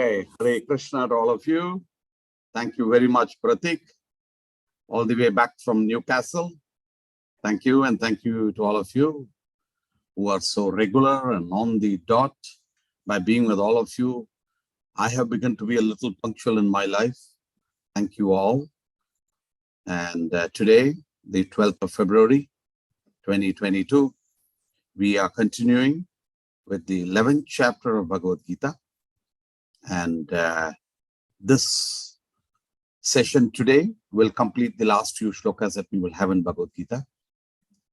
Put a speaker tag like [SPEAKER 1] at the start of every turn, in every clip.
[SPEAKER 1] Okay, Hare Krishna to all of you. Thank you very much, Pratik, all the way back from Newcastle. Thank you, and thank you to all of you who are so regular and on the dot. By being with all of you, I have begun to be a little punctual in my life. Thank you all. And today, the 12th of February, 2022, we are continuing with the 11th chapter of Bhagavad Gita. And this session today will complete the last few shlokas that we will have in Bhagavad Gita.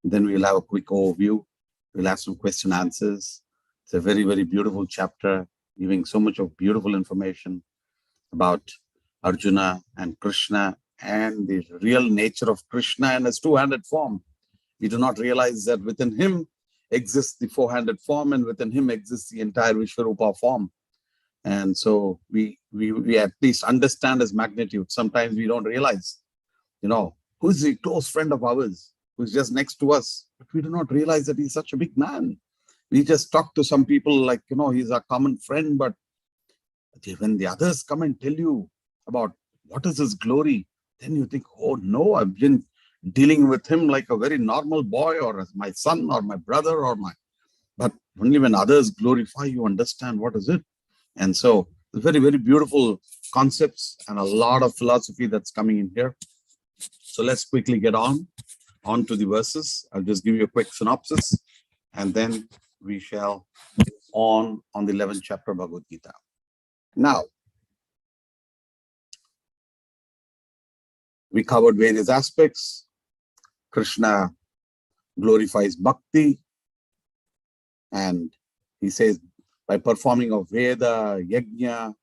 [SPEAKER 1] Then we'll have a quick overview. We'll have some question answers. It's a very, very beautiful chapter, giving so much of beautiful information about Arjuna and Krishna and the real nature of Krishna and his two-handed form. We do not realize that within him exists the four-handed form, and within him exists the entire Vishwarupa form. And so we at least understand his magnitude. Sometimes we don't realize, who's the close friend of ours who's just next to us, but we do not realize that he's such a big man. We just talk to some people like, he's a common friend, but when the others come and tell you about what is his glory, then you think, oh no, I've been dealing with him like a very normal boy, or as my son or my brother but only when others glorify, you understand what is it. And so very, very beautiful concepts and a lot of philosophy that's coming in here. So let's quickly get on to the verses. I'll just give you a quick synopsis, and then we shall on the 11th chapter of Bhagavad Gita. Now, we covered various aspects. Krishna glorifies bhakti, and he says, by performing of Veda, Yajna,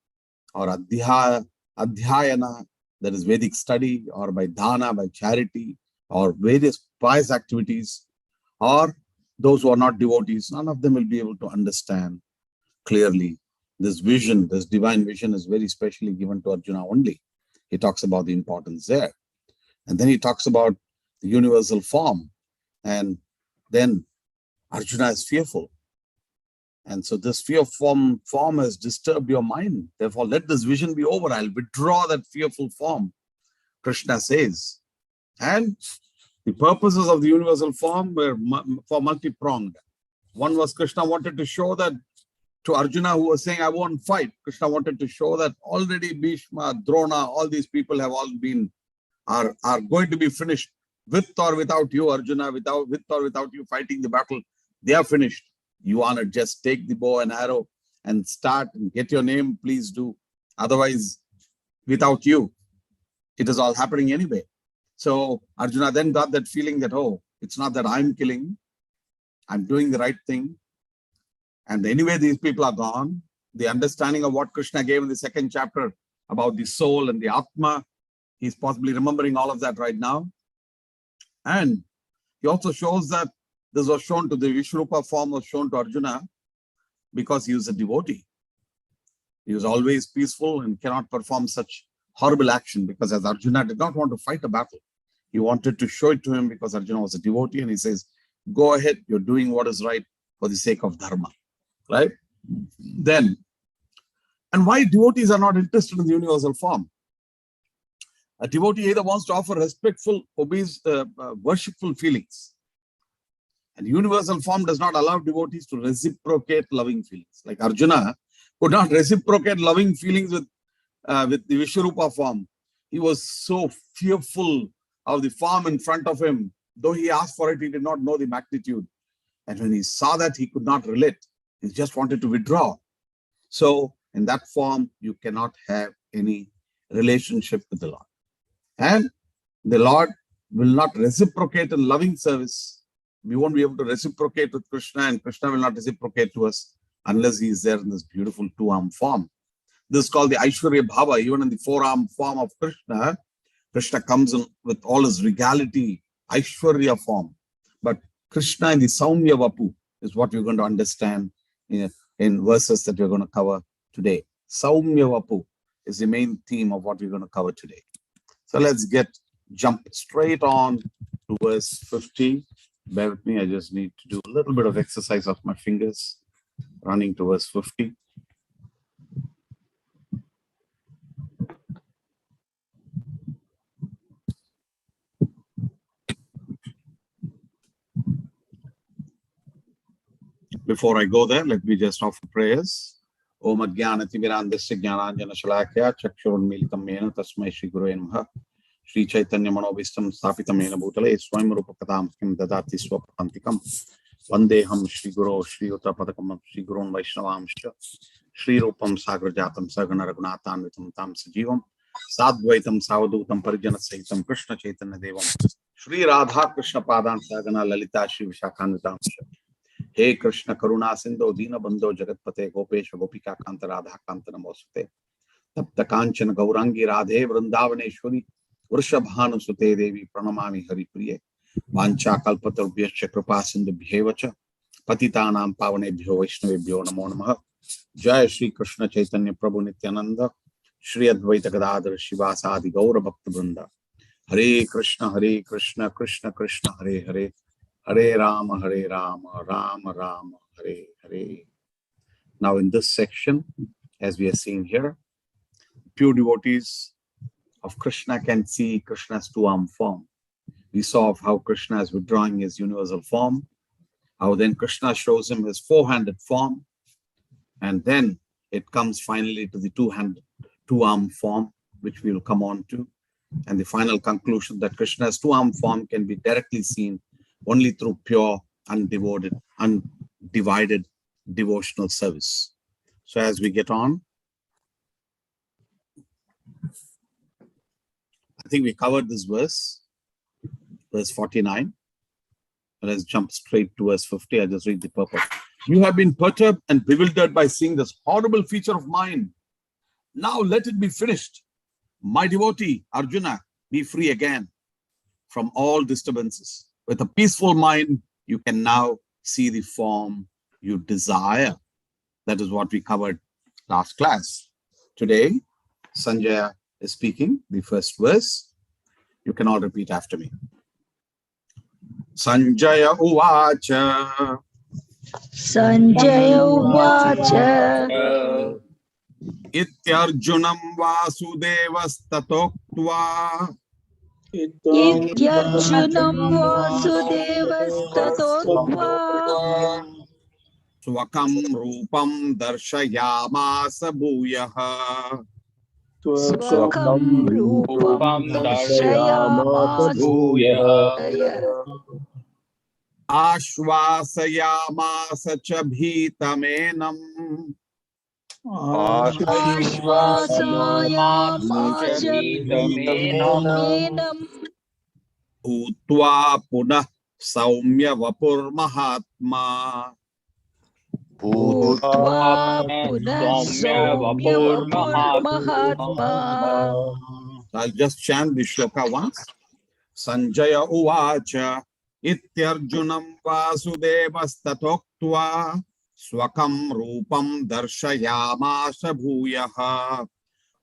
[SPEAKER 1] or Adhyayana, that is Vedic study, or by Dana, by charity, or various pious activities, or those who are not devotees, none of them will be able to understand clearly this vision. This divine vision is very specially given to Arjuna only. He talks about the importance there. And then he talks about the universal form. And then Arjuna is fearful. And so this fear form has disturbed your mind. Therefore, let this vision be over. I'll withdraw that fearful form, Krishna says. And the purposes of the universal form were multi-pronged. One was Krishna wanted to show that to Arjuna, who was saying, I won't fight. Krishna wanted to show that already Bhishma, Drona, all these people have all are going to be finished with or without you, Arjuna, with or without you fighting the battle. They are finished. You want to just take the bow and arrow and start and get your name, please do. Otherwise, without you, it is all happening anyway. So Arjuna then got that feeling that, oh, it's not that I'm killing, I'm doing the right thing. And anyway, these people are gone. The understanding of what Krishna gave in the second chapter about the soul and the Atma, he's possibly remembering all of that right now. And he also shows that this was shown to the Vishwarupa form, was shown to Arjuna because he was a devotee. He was always peaceful and cannot perform such horrible action, because as Arjuna did not want to fight a battle, he wanted to show it to him because Arjuna was a devotee, and he says, go ahead, you're doing what is right for the sake of dharma, right? Then, and why devotees are not interested in the universal form? A devotee either wants to offer respectful, worshipful feelings. And universal form does not allow devotees to reciprocate loving feelings. Like Arjuna could not reciprocate loving feelings with the Vishwarupa form. He was so fearful of the form in front of him. Though he asked for it, he did not know the magnitude. And when he saw that, he could not relate. He just wanted to withdraw. So in that form, you cannot have any relationship with the Lord. And the Lord will not reciprocate in loving service. We won't be able to reciprocate with Krishna, and Krishna will not reciprocate to us unless he is there in this beautiful two-arm form. This is called the Aishwarya Bhava. Even in the four-arm form of Krishna, Krishna comes in with all his regality, Aishwarya form. But Krishna in the Saumya Vapu is what we're going to understand in verses that we're going to cover today. Saumya Vapu is the main theme of what we're going to cover today. So let's get jump straight on to verse 50. Bear with me, I just need to do a little bit of exercise of my fingers. Running to verse 50. Before I go there, let me just offer prayers. Om Adgyanati Mirandasya Jnananjana Shalakya Chakshurunmilitam Mena Tasmai Shri Gurave Namaha Shri Chaitanya Manobhistam Sthapitam Mena Bhutale Swayam Rupa Katham Kim Dadati Swapantikam Vandeham Shri Guru Shri Uttapadakam Shri Gurun Vaishnavamsha Shri Rupam Sagrajatam Sagana Raghunathanvitam Tam Sajivam Sadvaitam Savadutam Parijana Sahitam Krishna Chaitanya Devam Shri Radha Krishna Padan Sagana Lalita Shri Vishakhanvitamsha He Krishna Karuna Sindho Dina Bandho Jagatpate Gopesha Gopika Kanta Radha Kanta Namosute Tapta Kanchana Gaurangi Radhe Vrindavaneshwari Vrishabhanu Sute Devi Pranamami Hari Priye Vancha Kalpatarubhyascha Kripa Sindhu Bhyevacha Patitanam Pavanebhyo Vaishnavebhyo Namo Namaha Jai Shri Krishna Chaitanya Prabhu Nityananda Shri Advaita Gadadhar Shivasadi Gaura Bhakta Vrinda Hare Krishna Krishna Krishna Hare Hare Hare Rama, Rama Rama, Hare Hare. Now in this section, as we are seeing here, pure devotees of Krishna can see Krishna's two-arm form. We saw of how Krishna is withdrawing his universal form, how then Krishna shows him his four-handed form, and then it comes finally to the two-arm form, which we will come on to, and the final conclusion that Krishna's two-arm form can be directly seen only through pure, undivided devotional service. So as we get on, I think we covered this verse 49. Let's jump straight to verse 50. I'll just read the purpose. You have been perturbed and bewildered by seeing this horrible feature of mine. Now let it be finished. My devotee, Arjuna, be free again from all disturbances. With a peaceful mind, you can now see the form you desire. That is what we covered last class. Today, Sanjaya is speaking the first verse. You can all repeat after me. Sanjaya Uvacha.
[SPEAKER 2] Sanjaya Uvacha.
[SPEAKER 1] Ityarjunam Vasudevastatoktva.
[SPEAKER 2] Ityarjunam Vasudevastatoktva
[SPEAKER 1] Swakam Rupam Darshayamasa Bhuyaha.
[SPEAKER 2] Swakam Rupam Darshayamasa Bhuyaha
[SPEAKER 1] Ashvasayamasa cha bhitamenam.
[SPEAKER 2] Ashvasayamasa bhitamenam
[SPEAKER 1] Bhutva punah saumya vapur mahatma.
[SPEAKER 2] Bhutva punah saumya vapur mahatma.
[SPEAKER 1] I'll just chant the shloka once. Sanjaya Uvacha Ityarjunam Vasudevastatoktva Swakam Rupam Darshayamasa Bhuyaha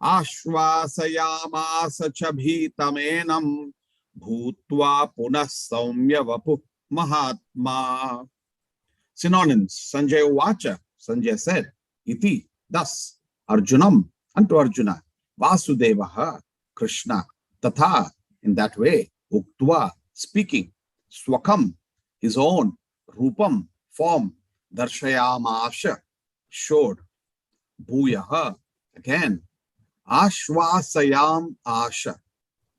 [SPEAKER 1] Ashvasayamasa cha bhitamenam Bhutva punah saumya vapu mahatma. Synonyms. Sanjaya Uvacha, Sanjaya said, Iti, thus, Arjunam, unto Arjuna, Vasudevaha, Krishna, Tatha, in that way, Uktva, speaking, Swakam, his own, Rupam, form, Darshayamasha, showed, Bhuyaha, again, Ashvasayam Asha,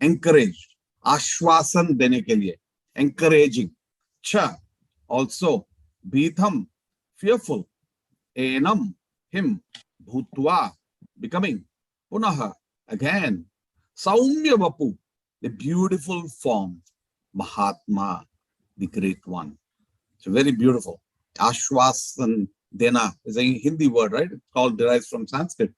[SPEAKER 1] encouraged, Ashvasan dene ke liye, encouraging, Cha, also, Bhitham, fearful, Enam, him, Bhutva, becoming, Punaha, again, Saumya Vapu, the beautiful form, Mahatma, the great one. So very beautiful. Ashvasan Dena is a Hindi word, right? It's called, derives from Sanskrit.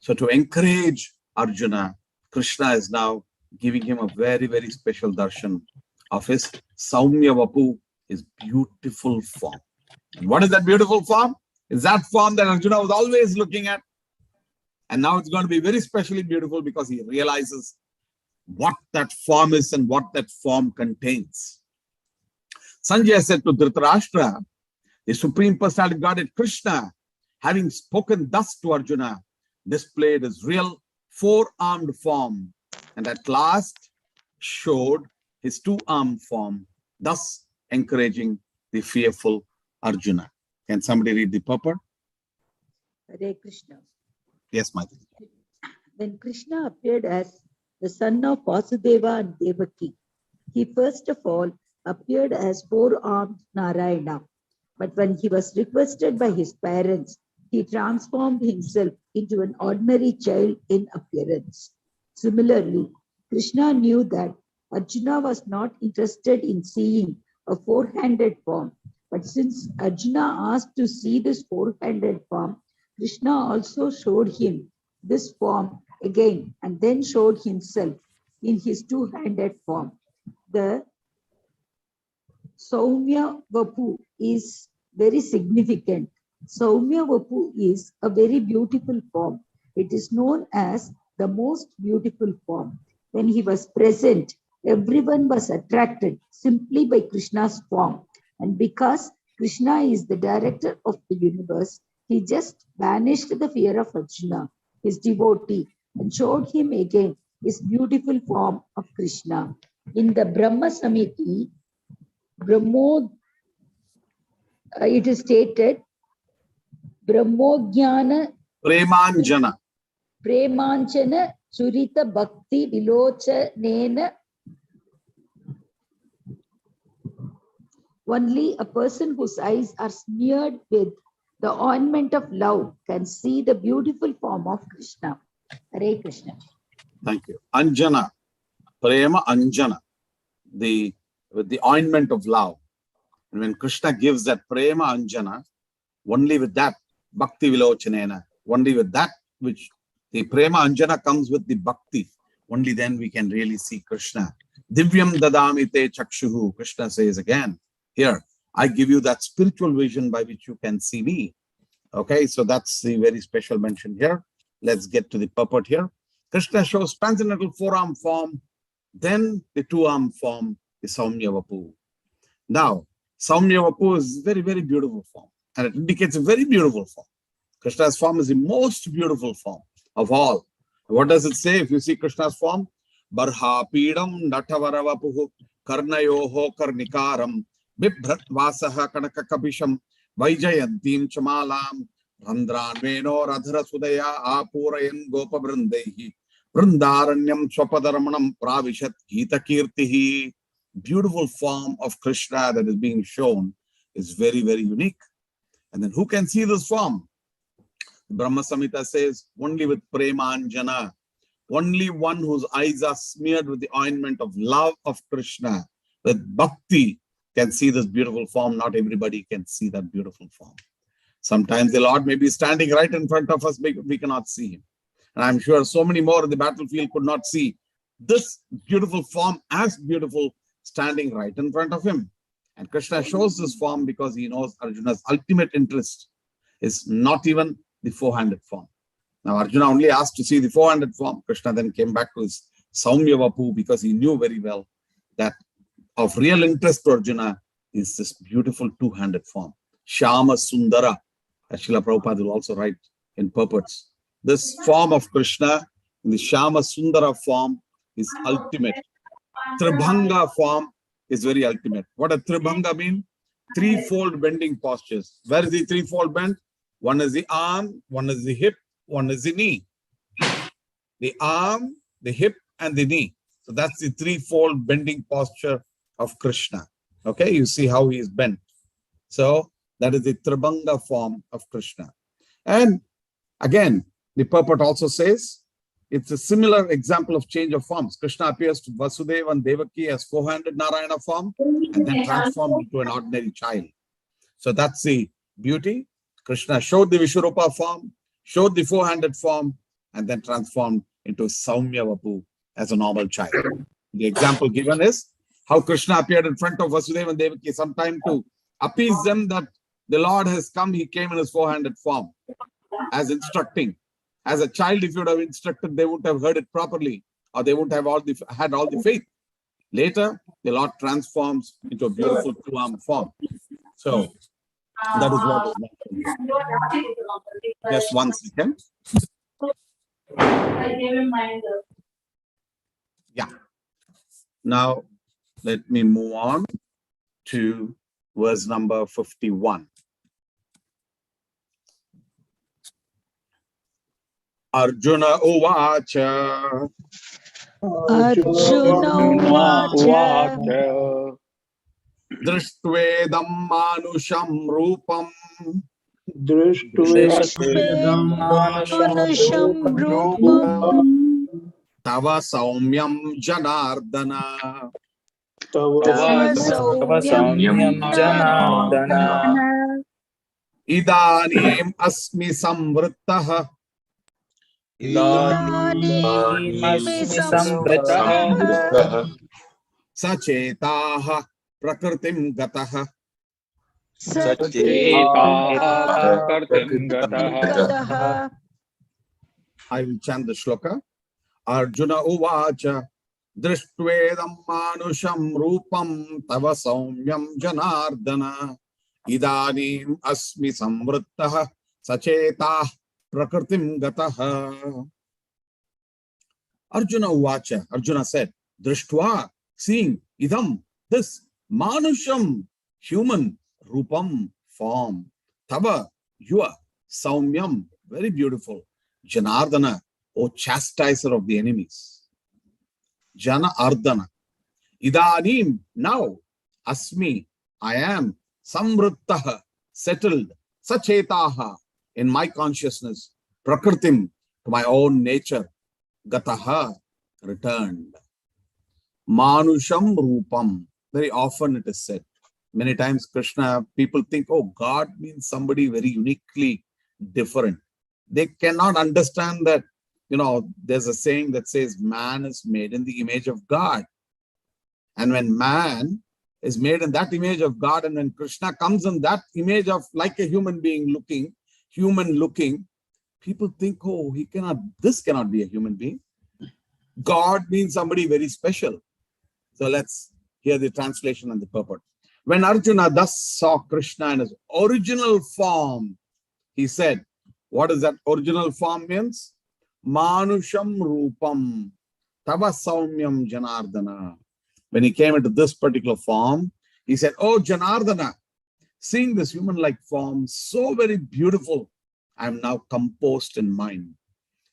[SPEAKER 1] So to encourage Arjuna, Krishna is now giving him a very, very special darshan of his Saumya Vapu, his beautiful form. And what is that beautiful form? It's that form that Arjuna was always looking at. And now it's going to be very specially beautiful because he realizes what that form is and what that form contains. Sanjaya said to Dhritarashtra, the Supreme Personality of Godhead Krishna, having spoken thus to Arjuna, displayed his real four-armed form and at last showed his two-armed form, thus encouraging the fearful Arjuna. Can somebody read the purport?
[SPEAKER 3] Hare Krishna.
[SPEAKER 1] Yes, Mati.
[SPEAKER 3] When Krishna appeared as the son of Vasudeva and Devaki, he first of all appeared as four-armed Narayana. But when he was requested by his parents, he transformed himself into an ordinary child in appearance. Similarly, Krishna knew that Arjuna was not interested in seeing a four-handed form. But since Arjuna asked to see this four-handed form, Krishna also showed him this form again and then showed himself in his two-handed form. The Saumya Vapu is very significant. Saumya Vapu is a very beautiful form. It is known as the most beautiful form. When he was present, everyone was attracted simply by Krishna's form. And because Krishna is the director of the universe, he just banished the fear of Arjuna, his devotee, and showed him again his beautiful form of Krishna. In the Brahma Samiti, it is stated, Brahmogyana
[SPEAKER 1] Premanjana.
[SPEAKER 3] Premanchana Surita Bhakti Vilochanena. Only a person whose eyes are smeared with the ointment of love can see the beautiful form of Krishna. Hare Krishna.
[SPEAKER 1] Thank you. Anjana. Prema Anjana. With the ointment of love. And when Krishna gives that Prema Anjana, only with that, Bhakti Vilochanena, only with that which the Prema Anjana comes with the Bhakti, only then we can really see Krishna. Divyam Dadami Te Chakshuhu, Krishna says again, here, I give you that spiritual vision by which you can see me. Okay, so that's the very special mention here. Let's get to the purport here. Krishna shows transcendental four-arm form, then the two-arm form, the Saumya Vapu. Now, Saumya Vapu is very, very beautiful form, and it indicates a very beautiful form. Krishna's form is the most beautiful form of all. What does it say if you see Krishna's form? Barha Pidam Natavara Karnayoho Karnikaram Bibhrat Vasaha Kanakakabisham Vaijayantim Chamalam Randranveno Radhara Sudaya Apurayan Gopa Brindehi Vrindaranyam Swapadaramanam Pravishat Gita Kirtihi. Beautiful form of Krishna that is being shown is very, very unique. And then who can see this form? Brahma Samhita says only with Premanjana, only one whose eyes are smeared with the ointment of love of Krishna, with bhakti, can see this beautiful form. Not everybody can see that beautiful form. Sometimes the Lord may be standing right in front of us, we cannot see him. And I'm sure so many more in the battlefield could not see this beautiful form as beautiful standing right in front of him. And Krishna shows this form because he knows Arjuna's ultimate interest is not even the four-handed form. Now Arjuna only asked to see the four-handed form. Krishna then came back to his Saumya Vapu because he knew very well that of real interest to Arjuna is this beautiful two-handed form. Shyama Sundara, as Srila Prabhupada will also write in purports. This form of Krishna, in the Shyama Sundara form, is ultimate. Tribhanga form is very ultimate. What does Tribhanga mean? Threefold bending postures. Where is the threefold bend? One is the arm, one is the hip, one is the knee. The arm, the hip, and the knee. So that's the threefold bending posture of Krishna. Okay, you see how he is bent. So that is the Tribhanga form of Krishna. And again, the purport also says, it's a similar example of change of forms. Krishna appears to Vasudeva and Devaki as four-handed Narayana form and then transformed into an ordinary child. So that's the beauty. Krishna showed the Vishwarupa form, showed the four-handed form, and then transformed into Saumya Vapu as a normal child. The example given is how Krishna appeared in front of Vasudeva and Devaki sometime to appease them that the Lord has come. He came in his four-handed form as instructing. As a child, if you would have instructed, they wouldn't have heard it properly. or they wouldn't have had all the faith. Later, the Lord transforms into a beautiful two-armed form. So that is what is mentioned here. Just 1 second. Yeah. Now, let me move on to verse number 51. Arjuna Uvacha.
[SPEAKER 3] Arjuna Uvacha
[SPEAKER 1] Drishtvedam Manusham Rupam
[SPEAKER 3] Manusham Rupam
[SPEAKER 1] Tava Saumyam Janardana
[SPEAKER 3] Tava
[SPEAKER 2] Tava
[SPEAKER 3] Saumyam
[SPEAKER 2] Samyam Janardana
[SPEAKER 1] Idanim Asmi Samvrittah
[SPEAKER 3] Idanim
[SPEAKER 2] Asmi Samvritaha
[SPEAKER 1] Sachetaha Prakritim Gataha.
[SPEAKER 2] Sachetaha Prakartim
[SPEAKER 3] Gataha.
[SPEAKER 1] I will chant the shloka. Arjuna Uvacha Drishtvedam Manusham Rupam Tava Saumyam Janardana Idanim Asmi Samvrittah Sachetah Prakritim Gataha. Arjuna Uvacha, Arjuna said, Drishtva, seeing, Idam, this, Manusham, human, Rupam, form, Tava, your, Saumyam, very beautiful, Janardana, O chastiser of the enemies. Jana Ardana. Idanim, now, Asmi, I am, Samvrittaha, settled, Sachetaha, in my consciousness, Prakritim, to my own nature, Gataha, returned. Manusham Rupam, very often it is said. Many times Krishna, people think, oh, God means somebody very uniquely different. They cannot understand that, there's a saying that says man is made in the image of God. And when man is made in that image of God, and when Krishna comes in that image of like a human being looking, people think, oh, this cannot be a human being. God means somebody very special. So let's hear the translation and the purport. When Arjuna thus saw Krishna in his original form, he said, what does that original form means? Manusham Rupam Tava Saumyam Janardana. When he came into this particular form, he said, oh Janardana, seeing this human-like form, so very beautiful, I am now composed in mind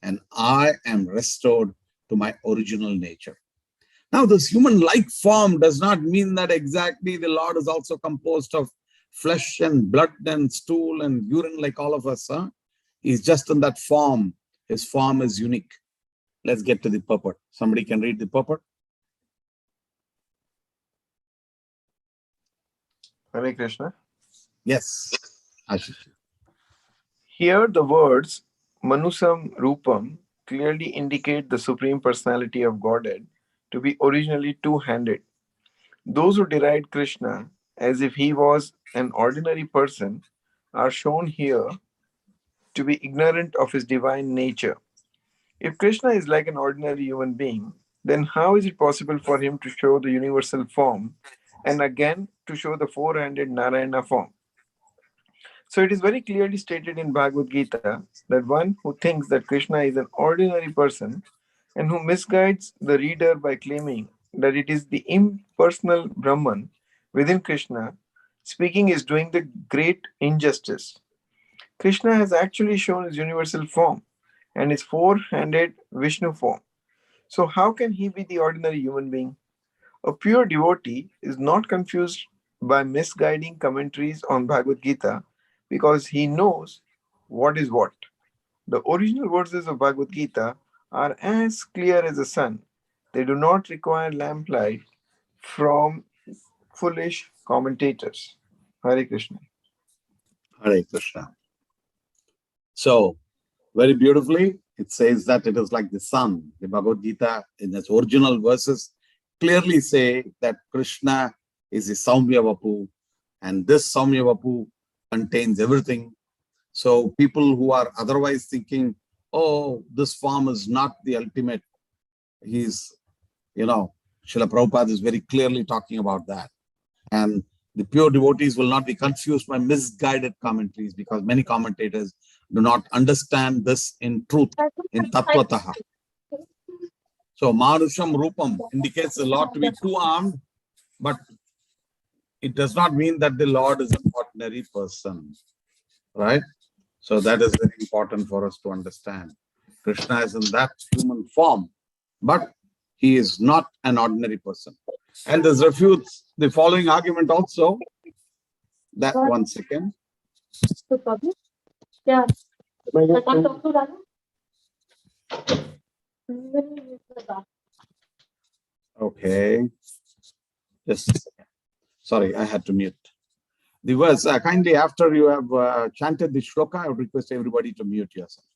[SPEAKER 1] and I am restored to my original nature. Now, this human-like form does not mean that exactly the Lord is also composed of flesh and blood and stool and urine like all of us. He's just in that form. His form is unique. Let's get to the purport. Somebody can read the purport.
[SPEAKER 4] Hare Krishna.
[SPEAKER 1] Yes, Ashish.
[SPEAKER 4] Here the words Manusam Rupam clearly indicate the Supreme Personality of Godhead to be originally two-handed. Those who deride Krishna as if he was an ordinary person are shown here to be ignorant of his divine nature. If Krishna is like an ordinary human being, then how is it possible for him to show the universal form and again to show the four-handed Narayana form? So it is very clearly stated in Bhagavad Gita that one who thinks that Krishna is an ordinary person and who misguides the reader by claiming that it is the impersonal Brahman within Krishna speaking is doing the great injustice. Krishna has actually shown his universal form and his four-handed Vishnu form. So how can he be the ordinary human being? A pure devotee is not confused by misguiding commentaries on Bhagavad Gita because he knows what is what. The original verses of Bhagavad Gita are as clear as the sun. They do not require lamplight from foolish commentators. Hare Krishna.
[SPEAKER 1] Hare Krishna. So, very beautifully, it says that it is like the sun. The Bhagavad Gita, in its original verses, clearly say that Krishna is the Saumya Vapu, and this Saumya Vapu contains everything. So, people who are otherwise thinking, oh, this form is not the ultimate, He's, Srila Prabhupada is very clearly talking about that. And the pure devotees will not be confused by misguided commentaries, because many commentators do not understand this in truth, in Tattvataha. So Manusham Rupam indicates the Lord to be two-armed, but it does not mean that the Lord is an ordinary person, right? So that is very important for us to understand. Krishna is in that human form, but he is not an ordinary person. And this refutes the following argument also. That 1 second. Okay. Just a second. Sorry, I had to mute. The verse, kindly after you have chanted the shloka, I would request everybody to mute yourself.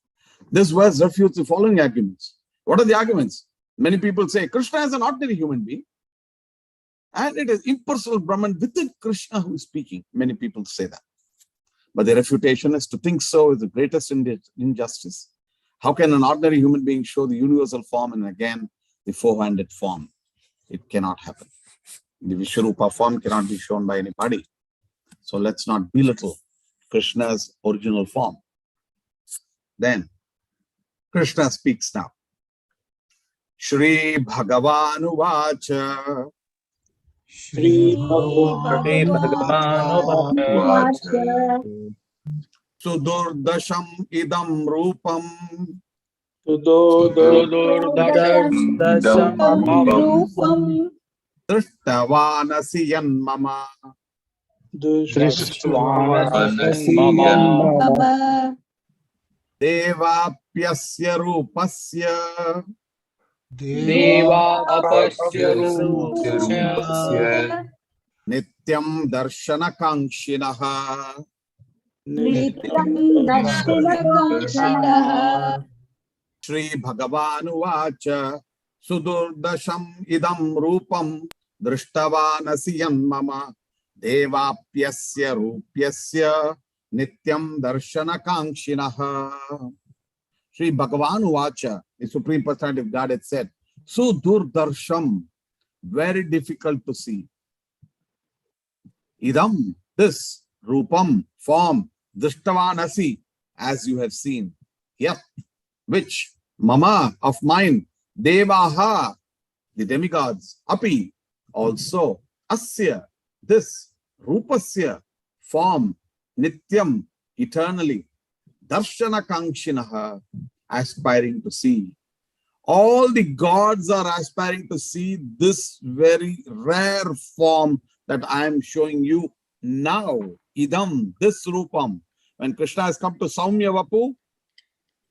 [SPEAKER 1] This verse refutes the following arguments. What are the arguments? Many people say Krishna is an ordinary human being, and it is impersonal Brahman within Krishna who is speaking. Many people say that. But the refutation is to think so is the greatest injustice. How can an ordinary human being show the universal form and again the four-handed form? It cannot happen. The Vishwarupa form cannot be shown by anybody. So let's not belittle Krishna's original form. Then Krishna speaks now. Sri Bhagavanu Vacha.
[SPEAKER 2] Sri Bhagavanu
[SPEAKER 1] Sudurdasham idam rupam.
[SPEAKER 2] Sudurdasham
[SPEAKER 3] Rupam
[SPEAKER 1] Drishtavanasi yanmama.
[SPEAKER 2] Drishtavanasi mama
[SPEAKER 3] Mama
[SPEAKER 1] Devapyasya rupasya.
[SPEAKER 2] Deva apasya rupasya
[SPEAKER 1] Nityam darshana kankshinaha.
[SPEAKER 3] Nityam Darshana
[SPEAKER 1] Sri Bhagavanu Vacha. Sudurdasham idam rupam. Drishtavanasi yanmama. Devapyasya rupyasya. Nityam darshana kankshinaha. Sri Bhagavanu Vacha, the Supreme Personality of God, had said, Sudurdarsham, very difficult to see. Idam, this, Rupam, form, Drishtavanasi, as you have seen. Yep, which, Mama, of mine, Devaha, the demigods, Api, also, Asya, this, Rupasya, form, Nityam, eternally, Darshana Kankshinaha, aspiring to see. All the gods are aspiring to see this very rare form that I am showing you now. Idam, this Rupam. When Krishna has come to Saumya Vapu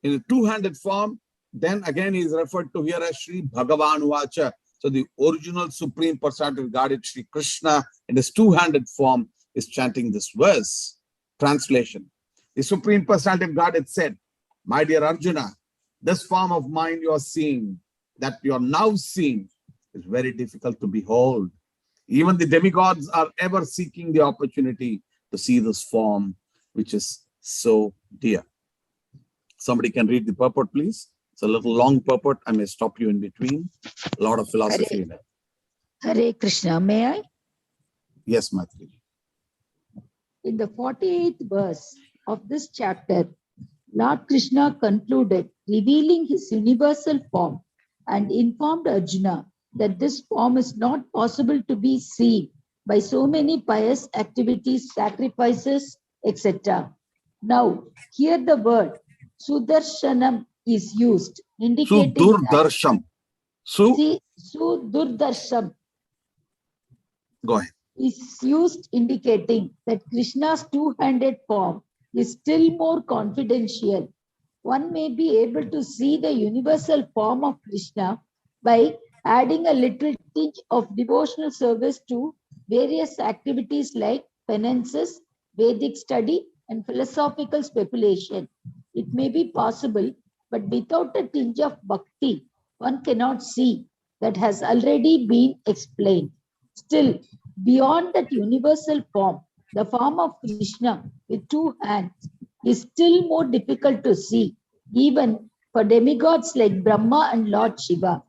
[SPEAKER 1] in a two-handed form, then again he is referred to here as Sri Bhagavanu Vacha. So the original Supreme Personality of God, Sri Krishna, in his two-handed form, is chanting this verse. Translation. The Supreme Personality of God had said, my dear Arjuna, this form of mind you are seeing, that you are now seeing, is very difficult to behold. Even the demigods are ever seeking the opportunity to see this form, which is so dear. Somebody can read the purport, please. It's a little long purport. I may stop you in between. A lot of philosophy in it.
[SPEAKER 3] Hare Krishna, may I?
[SPEAKER 1] Yes, Maitri.
[SPEAKER 3] In the 48th verse of this chapter, Lord Krishna concluded, revealing his universal form, and informed Arjuna that this form is not possible to be seen by so many pious activities, sacrifices, etc. Now, here the word Sudarshanam is used, indicating
[SPEAKER 1] Sudurdarsham.
[SPEAKER 3] Sudurdarsham
[SPEAKER 1] Go ahead.
[SPEAKER 3] is used, indicating that Krishna's two-handed form is still more confidential. One may be able to see the universal form of Krishna by adding a little tinge of devotional service to various activities like penances, Vedic study, and philosophical speculation. It may be possible, but without a tinge of bhakti, one cannot see that has already been explained. Still, beyond that universal form, the form of Krishna with two hands is still more difficult to see, even for demigods like Brahma and Lord Shiva.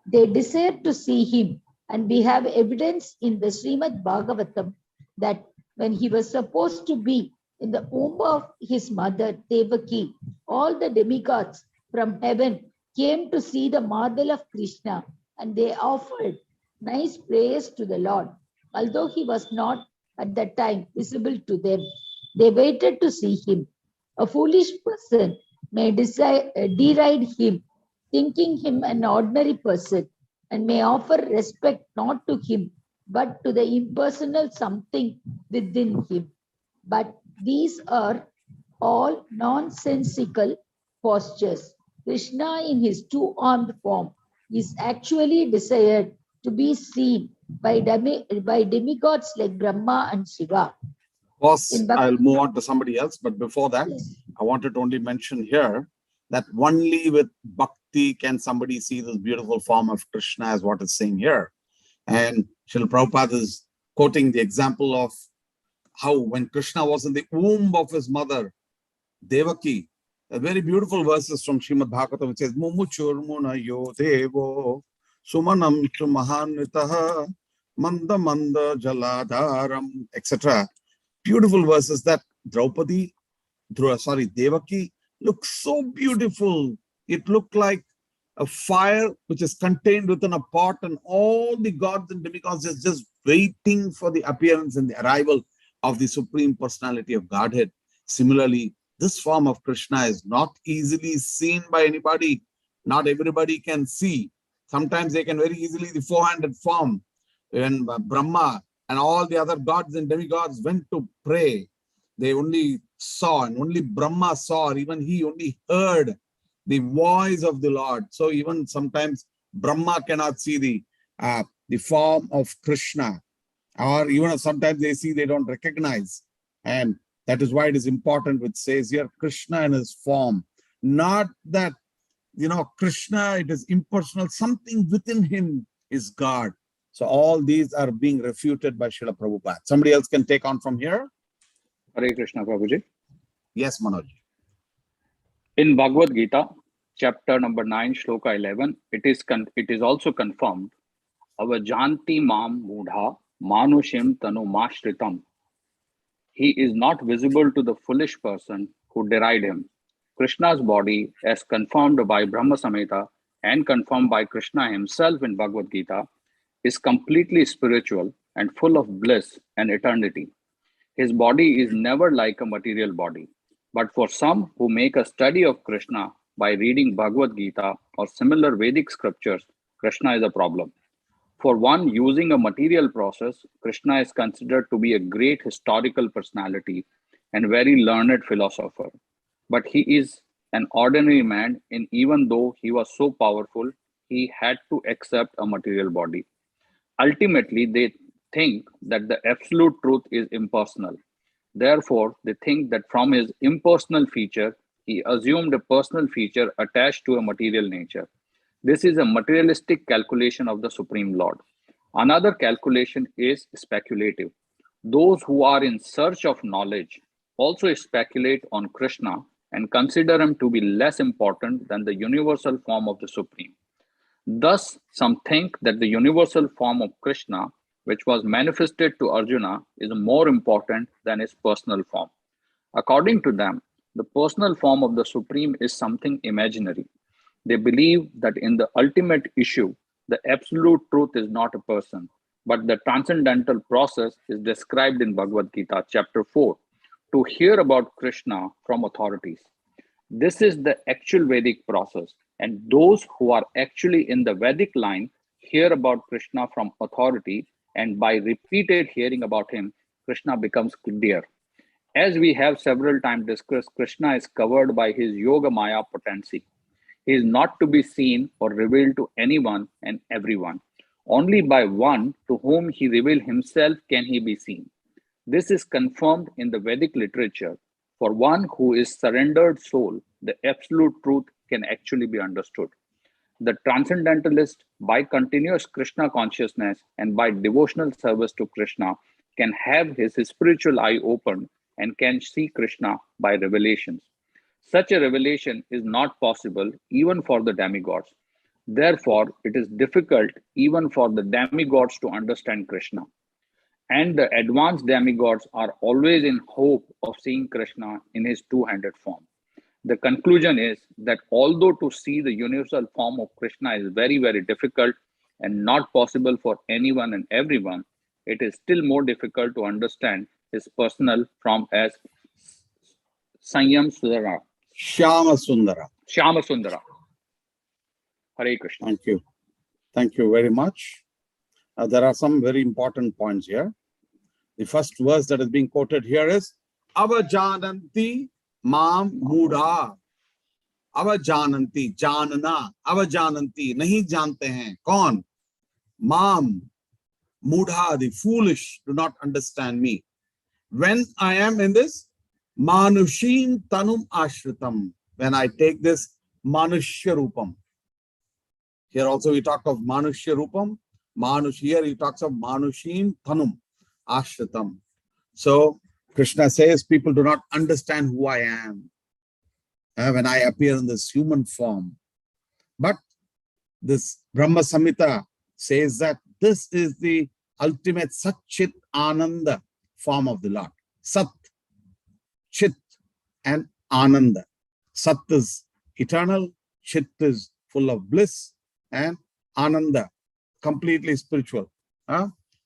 [SPEAKER 3] They desire to see him, and we have evidence in the Srimad Bhagavatam that when he was supposed to be in the womb of his mother Devaki, all the demigods from heaven came to see the marvel of Krishna, and they offered nice prayers to the Lord. Although he was not at that time visible to them, they waited to see him. A foolish person may deride him, thinking him an ordinary person, and may offer respect not to him, but to the impersonal something within him. But these are all nonsensical postures. Krishna, in his two-armed form, is actually desired to be seen by demigods like Brahma and Shiva.
[SPEAKER 1] Boss, I'll move on to somebody else, but before that,
[SPEAKER 3] Yes.
[SPEAKER 1] I wanted to only mention here that only with bhakti can somebody see this beautiful form of Krishna, as what it's saying here. And Srila Prabhupada is quoting the example of how when Krishna was in the womb of his mother, Devaki, a very beautiful verses from Srimad Bhagavatam, which says, Mumuchurmuna yo devo, sumanam sumahanitaha, manda manda jaladharam, etc. Beautiful verses that Devaki looked so beautiful. It looked like a fire which is contained within a pot, and all the gods and demigods is just waiting for the appearance and the arrival of the Supreme Personality of Godhead. Similarly, this form of Krishna is not easily seen by anybody. Not everybody can see. Sometimes they can very easily the four-handed form. When Brahma and all the other gods and demigods went to pray, they only saw, and only Brahma saw, or even he only heard the voice of the Lord. So even sometimes Brahma cannot see the form of Krishna, or even sometimes they see, they don't recognize. And that is why it is important, which says here, Krishna in his form. Not that, Krishna, it is impersonal, something within him is God. So all these are being refuted by Srila Prabhupada. Somebody else can take on from here.
[SPEAKER 2] Hare Krishna, Prabhuji.
[SPEAKER 1] Yes, Manoj.
[SPEAKER 2] In Bhagavad Gita, chapter number 9, shloka 11, it is also confirmed, avajanti mam mudha manushim tanu mashritam. He is not visible to the foolish person who deride him. Krishna's body, as confirmed by Brahma Samhita and confirmed by Krishna himself in Bhagavad Gita, is completely spiritual and full of bliss and eternity. His body is never like a material body. But for some who make a study of Krishna by reading Bhagavad Gita or similar Vedic scriptures, Krishna is a problem. For one using a material process, Krishna is considered to be a great historical personality and very learned philosopher. But he is an ordinary man, and even though he was so powerful, he had to accept a material body. Ultimately, they think that the absolute truth is impersonal. Therefore, they think that from his impersonal feature, he assumed a personal feature attached to a material nature. This is a materialistic calculation of the Supreme Lord. Another calculation is speculative. Those who are in search of knowledge also speculate on Krishna and consider him to be less important than the universal form of the Supreme. Thus, some think that the universal form of Krishna, which was manifested to Arjuna, is more important than his personal form. According to them, the personal form of the Supreme is something imaginary. They believe that in the ultimate issue, the absolute truth is not a person, but the transcendental process is described in Bhagavad Gita, chapter 4, to hear about Krishna from authorities. This is the actual Vedic process, and those who are actually in the Vedic line hear about Krishna from authority, and by repeated hearing about him, Krishna becomes dear. As we have several times discussed, Krishna is covered by his Yoga Maya potency. He is not to be seen or revealed to anyone and everyone. Only by one to whom he revealed himself can he be seen. This is confirmed in the Vedic literature. For one who is surrendered soul, the absolute truth can actually be understood. The transcendentalist, by continuous Krishna consciousness and by devotional service to Krishna, can have his spiritual eye opened and can see Krishna by revelations. Such a revelation is not possible even for the demigods. Therefore, it is difficult even for the demigods to understand Krishna. And the advanced demigods are always in hope of seeing Krishna in his two-handed form. The conclusion is that although to see the universal form of Krishna is very, very difficult and not possible for anyone and everyone, it is still more difficult to understand his personal form as Sanyam Sundara,
[SPEAKER 1] Shyama Sundara.
[SPEAKER 2] Shyama Sundara. Hare Krishna.
[SPEAKER 1] Thank you. Thank you very much. There are some very important points here. The first verse that is being quoted here is Avajananti Mam Mudha. Avajananti, Janana, Avajananti, nahi jante hain. Kaun? Mam Mudha, the foolish, do not understand me. When I am in this Manushim Tanum Ashritam, when I take this Manushya Rupam. Here also we talk of Manushya Rupam. Here he talks of Manushim Tanum Ashritam. So Krishna says people do not understand who I am when I appear in this human form. But this Brahma Samhita says that this is the ultimate Sat Chit Ananda form of the Lord. Sat, Chit and Ananda. Sat is eternal, Chit is full of bliss, and Ananda, completely spiritual.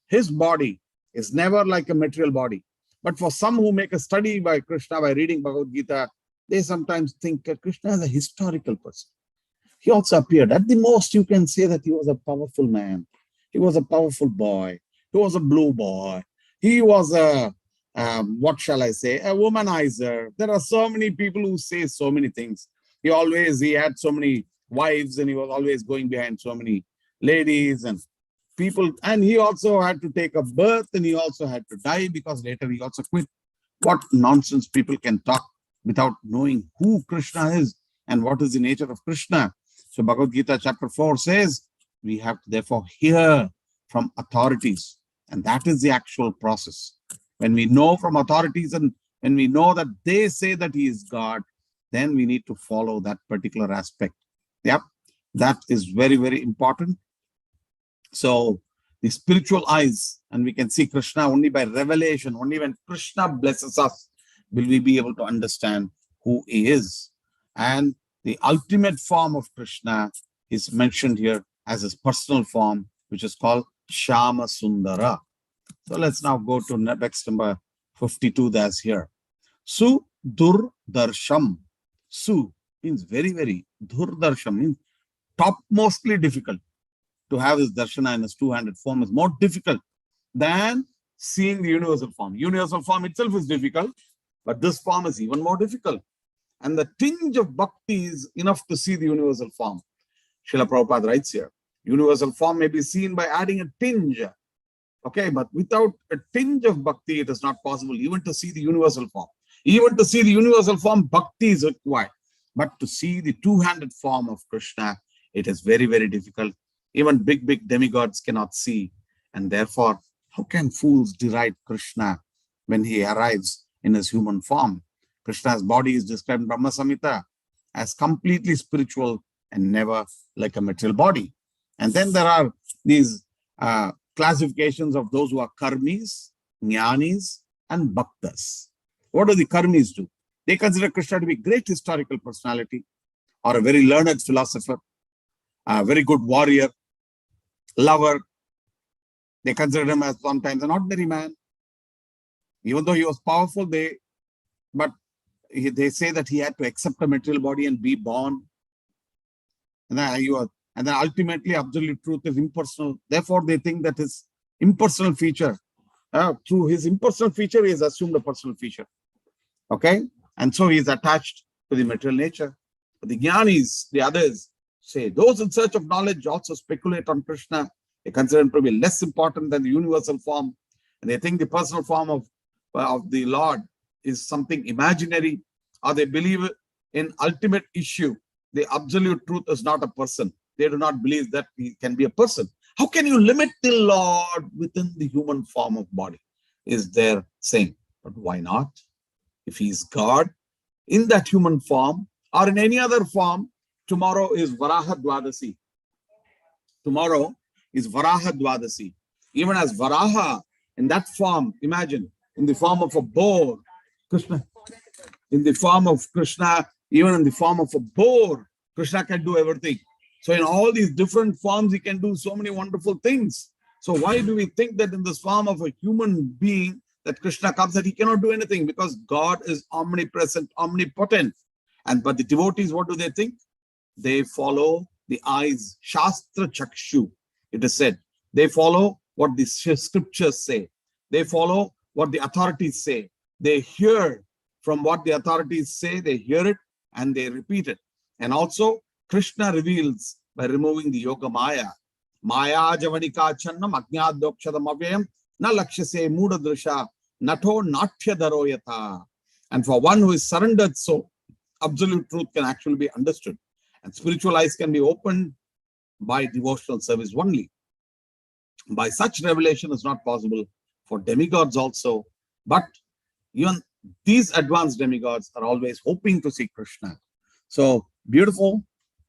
[SPEAKER 1] His body is never like a material body. But for some who make a study by Krishna by reading Bhagavad Gita, they sometimes think Krishna is a historical person. He also appeared. At the most, you can say that he was a powerful man. He was a powerful boy. He was a blue boy. He was a, what shall I say, a womanizer. There are so many people who say so many things. He had so many wives and he was always going behind so many ladies and people. And he also had to take a birth and he also had to die because later he also quit. What nonsense people can talk without knowing who Krishna is and what is the nature of Krishna. So Bhagavad Gita chapter 4 says, we have to therefore hear from authorities. And that is the actual process. When we know from authorities and when we know that they say that he is God, then we need to follow that particular aspect. Yep, that is very, very important. So the spiritual eyes, and we can see Krishna only by revelation, only when Krishna blesses us, will we be able to understand who he is. And the ultimate form of Krishna is mentioned here as his personal form, which is called Shyama Sundara. So let's now go to next number 52 that's here. Su Dur Darsham. Su means very, very. Dur Darsham means topmostly difficult. To have his darshana in his two-handed form is more difficult than seeing the universal form. Universal form itself is difficult, but this form is even more difficult. And the tinge of bhakti is enough to see the universal form. Srila Prabhupada writes here, universal form may be seen by adding a tinge. Okay, but without a tinge of bhakti, it is not possible even to see the universal form. Even to see the universal form, bhakti is required. But to see the two-handed form of Krishna, it is very, very difficult. Even big demigods cannot see. And therefore, how can fools deride Krishna when he arrives in his human form? Krishna's body is described in Brahma Samhita as completely spiritual and never like a material body. And then there are these classifications of those who are karmis, jnanis, and bhaktas. What do the karmis do? They consider Krishna to be a great historical personality or a very learned philosopher, a very good warrior, lover. They consider him as sometimes an ordinary man. Even though he was powerful, they say that he had to accept a material body and be born. And then ultimately, absolute truth is impersonal. Therefore, they think that his impersonal feature, through his impersonal feature, he has assumed a personal feature. Okay? And so he is attached to the material nature. But the jnanis, the others, say those in search of knowledge also speculate on Krishna. They consider him to be less important than the universal form. And they think the personal form of the Lord is something imaginary, or they believe in ultimate issue. The absolute truth is not a person. They do not believe that he can be a person. How can you limit the Lord within the human form of body? Is their saying. But why not? If he is God in that human form or in any other form, tomorrow is Varaha Dwadasi. Tomorrow is Varaha Dwadasi. Even as Varaha, in that form, imagine, in the form of a boar, Krishna, in the form of Krishna, even in the form of a boar, Krishna can do everything. So in all these different forms, he can do so many wonderful things. So why do we think that in this form of a human being, that Krishna comes, that he cannot do anything? Because God is omnipresent, omnipotent. But the devotees, what do they think? They follow the eyes, Shastra Chakshu, it is said. They follow what the scriptures say. They follow what the authorities say. They hear from what the authorities say, they hear it and they repeat it. And also, Krishna reveals by removing the Yoga Maya. Maya Javanika Channam Ajnad Dokshadam Avyam Na Lakshase Muda Drisha Nato Natya Daroyata. And for one who is surrendered soul, absolute truth can actually be understood. And spiritual eyes can be opened by devotional service only. By such revelation is not possible for demigods also. But even these advanced demigods are always hoping to see Krishna. So beautiful.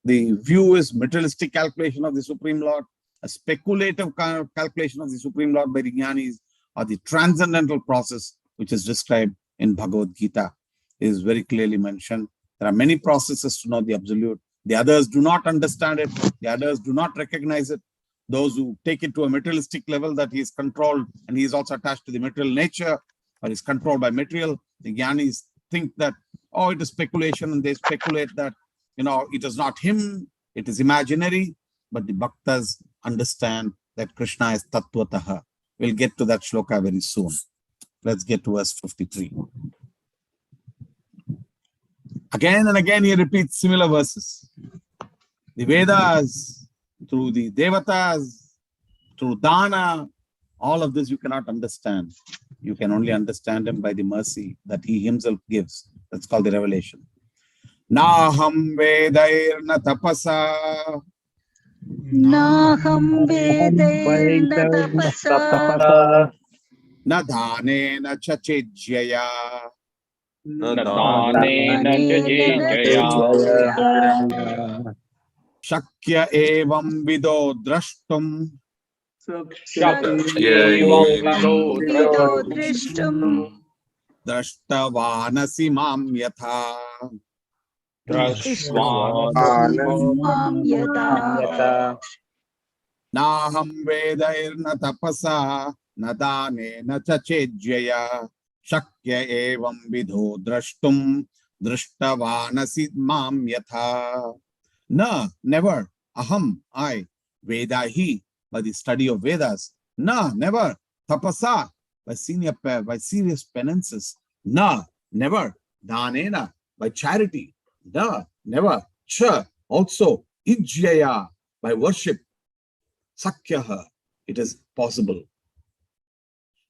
[SPEAKER 1] The view is materialistic calculation of the Supreme Lord, a speculative kind of calculation of the Supreme Lord by the Jnanis, or the transcendental process which is described in Bhagavad Gita is very clearly mentioned. There are many processes to know the absolute. The others do not understand it. The others do not recognize it. Those who take it to a materialistic level, that he is controlled and he is also attached to the material nature, or is controlled by material. The Jnanis think that, oh, it is speculation, and they speculate that, it is not him, it is imaginary. But the Bhaktas understand that Krishna is Tattvataha. We'll get to that shloka very soon. Let's get to verse 53. Again and again he repeats similar verses. The Vedas, through the Devatas, through Dana, all of this you cannot understand. You can only understand him by the mercy that he himself gives. That's called the revelation. Naham Vedairna Tapasa.
[SPEAKER 3] Naham Vedairna Tapasa.
[SPEAKER 1] Na Dhanena Chachejyaya.
[SPEAKER 2] Nadanena Jaya
[SPEAKER 1] Shakya evam vido drashtum.
[SPEAKER 3] Vido Drishtum.
[SPEAKER 1] Drashtavanasi mam yatha.
[SPEAKER 3] Mam Yata.
[SPEAKER 1] Naham Vedairna Tapasa. Nadanena Chachejyaya. Shakya evam vidho drashtum. Drashtavanasi mam yatha. Na, never. Aham, I. Vedahi, by the study of Vedas. Na, never. Tapasa, by serious penances. Na, never. Dhanena, by charity. Na, never. Cha, also. Ijyaya, by worship. Sakyaha, it is possible.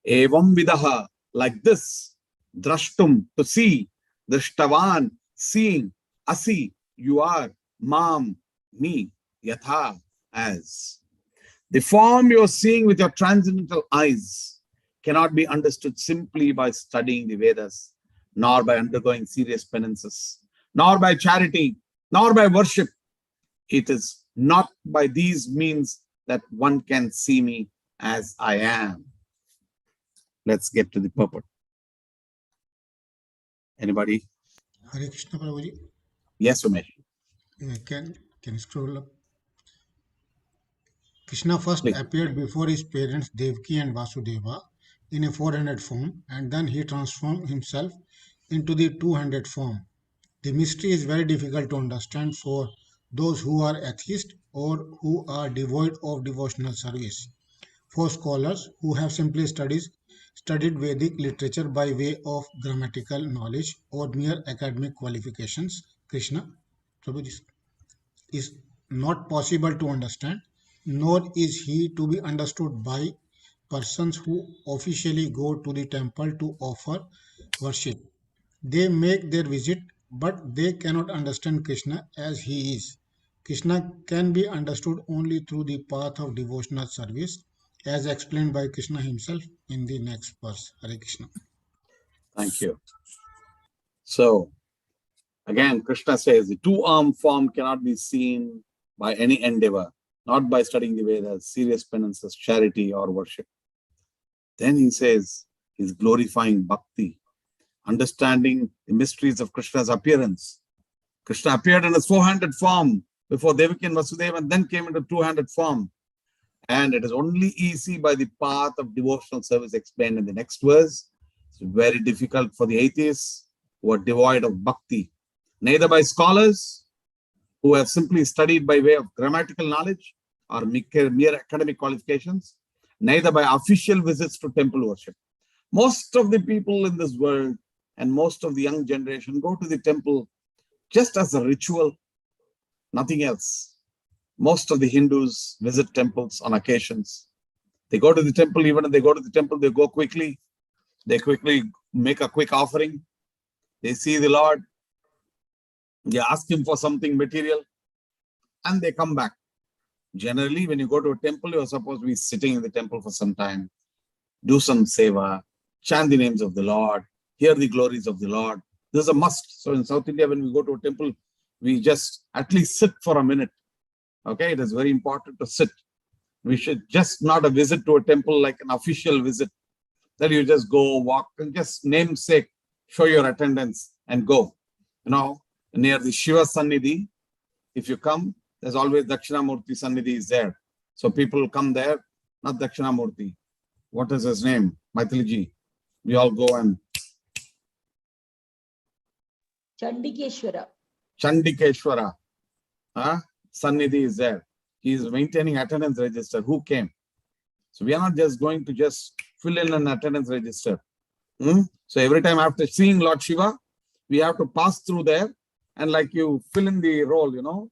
[SPEAKER 1] Evam vidaha, like this. Drashtum, to see. Drashtavan, seeing. Asi, you are. Mam, me. Yatha, as. The form you are seeing with your transcendental eyes cannot be understood simply by studying the Vedas, nor by undergoing serious penances, nor by charity, nor by worship. It is not by these means that one can see me as I am. Let's get to the purport. Anybody?
[SPEAKER 5] Hare Krishna Prabhuji.
[SPEAKER 1] Yes, Umesh.
[SPEAKER 5] Can you scroll up? Krishna first
[SPEAKER 1] Please.
[SPEAKER 5] appeared before his parents Devaki and Vasudeva in a 400 form, and then he transformed himself into the 200 form. The mystery is very difficult to understand for those who are atheists or who are devoid of devotional service. For scholars who have simply studied Vedic literature by way of grammatical knowledge or mere academic qualifications, Krishna Prabhuji, is not possible to understand, nor is he to be understood by persons who officially go to the temple to offer worship. They make their visit, but they cannot understand Krishna as he is. Krishna can be understood only through the path of devotional service, as explained by Krishna himself in the next verse. Hare Krishna.
[SPEAKER 1] Thank you. So, again, Krishna says the two-armed form cannot be seen by any endeavor. not by studying the Vedas, serious penances, charity or worship. Then he says he's glorifying bhakti, understanding the mysteries of Krishna's appearance. Krishna appeared in his 400 form before Devaki and Vasudeva, and then came into 200 form. And it is only easy by the path of devotional service explained in the next verse. It's very difficult for the atheists who are devoid of bhakti, neither by scholars who have simply studied by way of grammatical knowledge or mere academic qualifications, neither by official visits to temple worship. Most of the people in this world and most of the young generation go to the temple just as a ritual, nothing else. Most of the Hindus visit temples on occasions. They go to the temple, even if they go to the temple, they go quickly. They quickly make a quick offering. They see the Lord. They ask him for something material and they come back. Generally, when you go to a temple, you're supposed to be sitting in the temple for some time, do some seva, chant the names of the Lord, hear the glories of the Lord. This is a must. So in South India, when we go to a temple, we just at least sit for a minute. Okay, it is very important to sit. We should just not a visit to a temple like an official visit, that you just go walk and just namesake, show your attendance and go. You know, near the Shiva Sannidhi, if you come, there's always Dakshinamurti Sannidhi is there. So people come there, not Dakshinamurti. What is his name? Maithiliji. We all go and Chandikeshwara. Sannidhi is there. He is maintaining attendance register. Who came? So we are not just going to just fill in an attendance register. So every time after seeing Lord Shiva, we have to pass through there and like you fill in the roll, you know,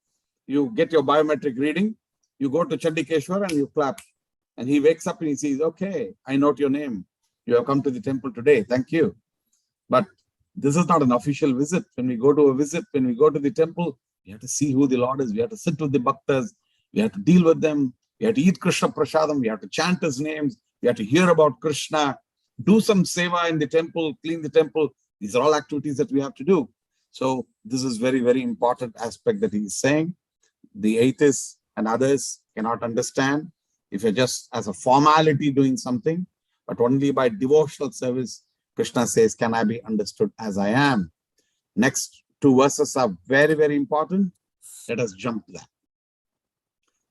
[SPEAKER 1] you get your biometric reading, you go to Chandikeshwar and you clap. And he wakes up and he says, okay, I note your name. You have come to the temple today. Thank you. But this is not an official visit. When we go to a visit, when we go to the temple, we have to see who the Lord is. We have to sit with the bhaktas. We have to deal with them. We have to eat Krishna Prasadam. We have to chant his names. We have to hear about Krishna. Do some seva in the temple, clean the temple. These are all activities that we have to do. So this is very, very important aspect that he is saying. The atheists and others cannot understand if you're just as a formality doing something, but only by devotional service, Krishna says, can I be understood as I am? Next two verses are very, very important. Let us jump there.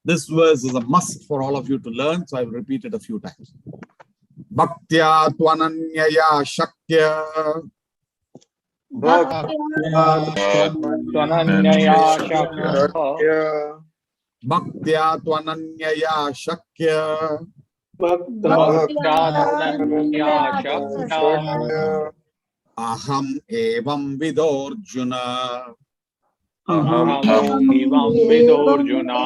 [SPEAKER 1] This verse is a must for all of you to learn, so I will repeat it a few times. Bhaktya tvananyaya shakya.
[SPEAKER 2] Tvananyaya shakya.
[SPEAKER 1] Bhaktya tvananyaya shakya.
[SPEAKER 2] Bhaktya shakya.
[SPEAKER 1] Aham evam vidorjuna.
[SPEAKER 2] Aham evam vidorjuna.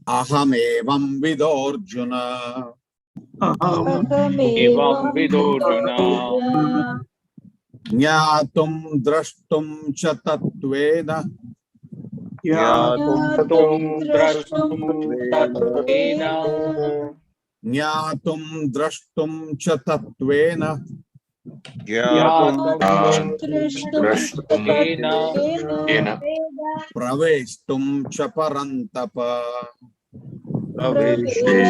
[SPEAKER 1] Aham evam vidorjuna.
[SPEAKER 2] Evam vidorjuna.
[SPEAKER 1] Jnatum drashtum cha tattvena.
[SPEAKER 2] Jnatum drashtum tatvena.
[SPEAKER 1] Jnatum drashtum cha tattvena.
[SPEAKER 2] Jnatum tatvena.
[SPEAKER 1] Praveshtum cha parantapa.
[SPEAKER 2] Parantapa.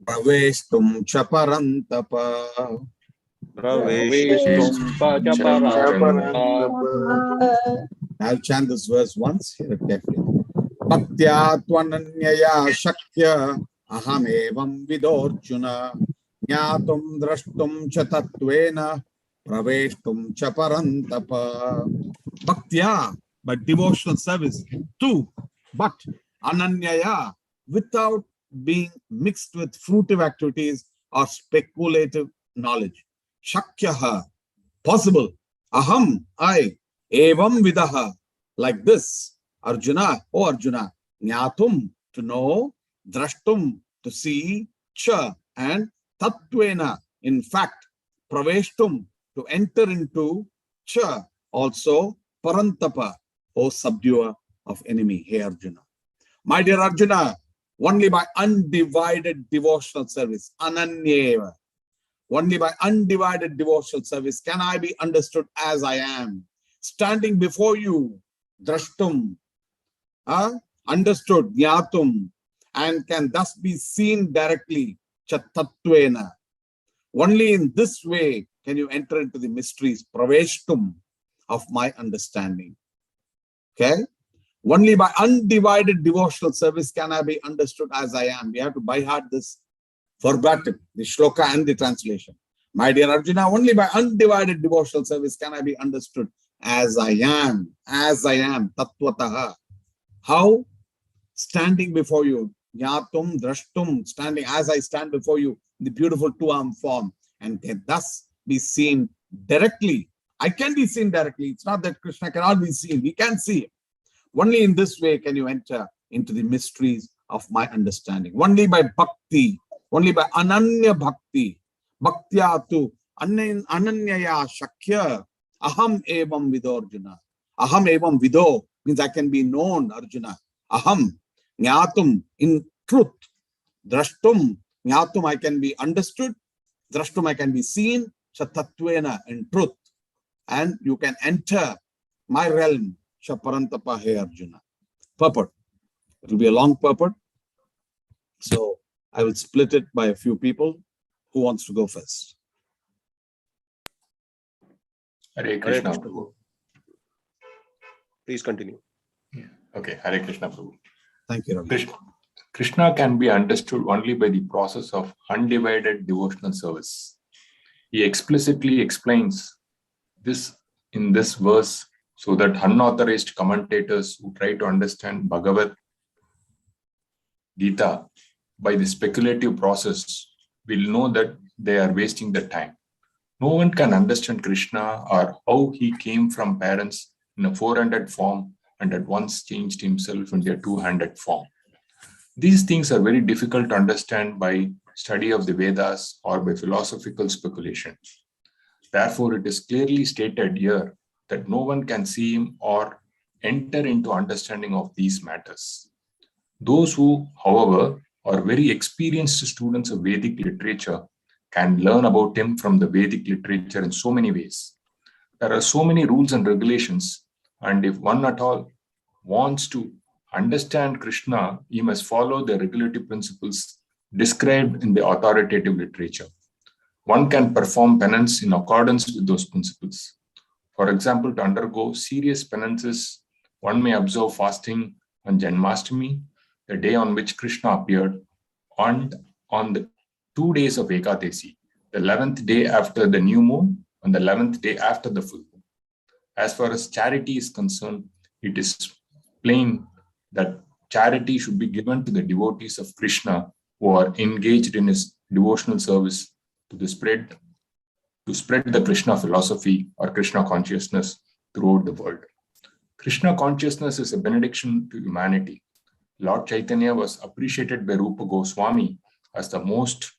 [SPEAKER 1] Praveshtum cha parantapa.
[SPEAKER 2] Praveshtum parantapa.
[SPEAKER 1] I'll chant this verse once. Hear it carefully. Bhaktya tvananyaya shakya aham evam vidorjuna jnatum drashtum cha tattvena praveshtum cha parantapa. Bhaktya, by devotional service. Two, but ananyaya, without being mixed with fruitive activities or speculative knowledge. Shakyaha, possible. Aham, I. Evam vidaha, like this. Arjuna, oh Arjuna. Jnatum, to know. Drashtum, to see. Cha, and tattvena, in fact. Praveshtum, to enter into. Cha, also. Parantapa, O subduer of enemy. Hey Arjuna. My dear Arjuna, only by undivided devotional service, ananyeva, only by undivided devotional service can I be understood as I am. Standing before you, drashtum, understood, jnatum, and can thus be seen directly, chattatvena. Only in this way can you enter into the mysteries, praveshtum, of my understanding. Okay? Only by undivided devotional service can I be understood as I am. We have to by heart this verbatim, the shloka and the translation. My dear Arjuna, only by undivided devotional service can I be understood as I am, tattvataha. How? Standing before you, yatum, drashtum, standing as I stand before you in the beautiful two-arm form, and can thus be seen directly. I can be seen directly. It's not that Krishna cannot be seen. We can see him. Only in this way can you enter into the mysteries of my understanding. Only by bhakti, only by ananya bhakti, bhaktya tu ananyaya shakya, aham evam vido Arjuna. Aham evam vido means I can be known, Arjuna. Aham, jnatum, in truth. Drashtum, jnatum, I can be understood. Drashtum, I can be seen. Chattatvena, in truth. And you can enter my realm. Shaparantapa he Arjuna. Purport. It will be a long purport. So I will split it by a few people. Who wants to go first?
[SPEAKER 6] Hare Krishna, Prabhu.
[SPEAKER 7] Please continue.
[SPEAKER 6] Yeah. Okay, Hare Krishna, Prabhu.
[SPEAKER 1] Thank you, Ravi.
[SPEAKER 6] Krishna can be understood only by the process of undivided devotional service. He explicitly explains this in this verse so that unauthorized commentators who try to understand Bhagavad Gita by the speculative process will know that they are wasting their time. No one can understand Krishna or how he came from parents in a 400 form and at once changed himself into a 200 form. These things are very difficult to understand by study of the Vedas or by philosophical speculation. Therefore, it is clearly stated here that no one can see him or enter into understanding of these matters. Those who, however, are very experienced students of Vedic literature can learn about him from the Vedic literature in so many ways. There are so many rules and regulations, and if one at all wants to understand Krishna, he must follow the regulative principles described in the authoritative literature. One can perform penance in accordance with those principles. For example, to undergo serious penances, one may observe fasting on Janmashtami, the day on which Krishna appeared, and on the 2 days of Ekadasi, the 11th day after the new moon and the 11th day after the full moon. As far as charity is concerned, it is plain that charity should be given to the devotees of Krishna who are engaged in his devotional service to spread the Krishna philosophy or Krishna consciousness throughout the world. Krishna consciousness is a benediction to humanity. Lord Chaitanya was appreciated by Rupa Goswami as the most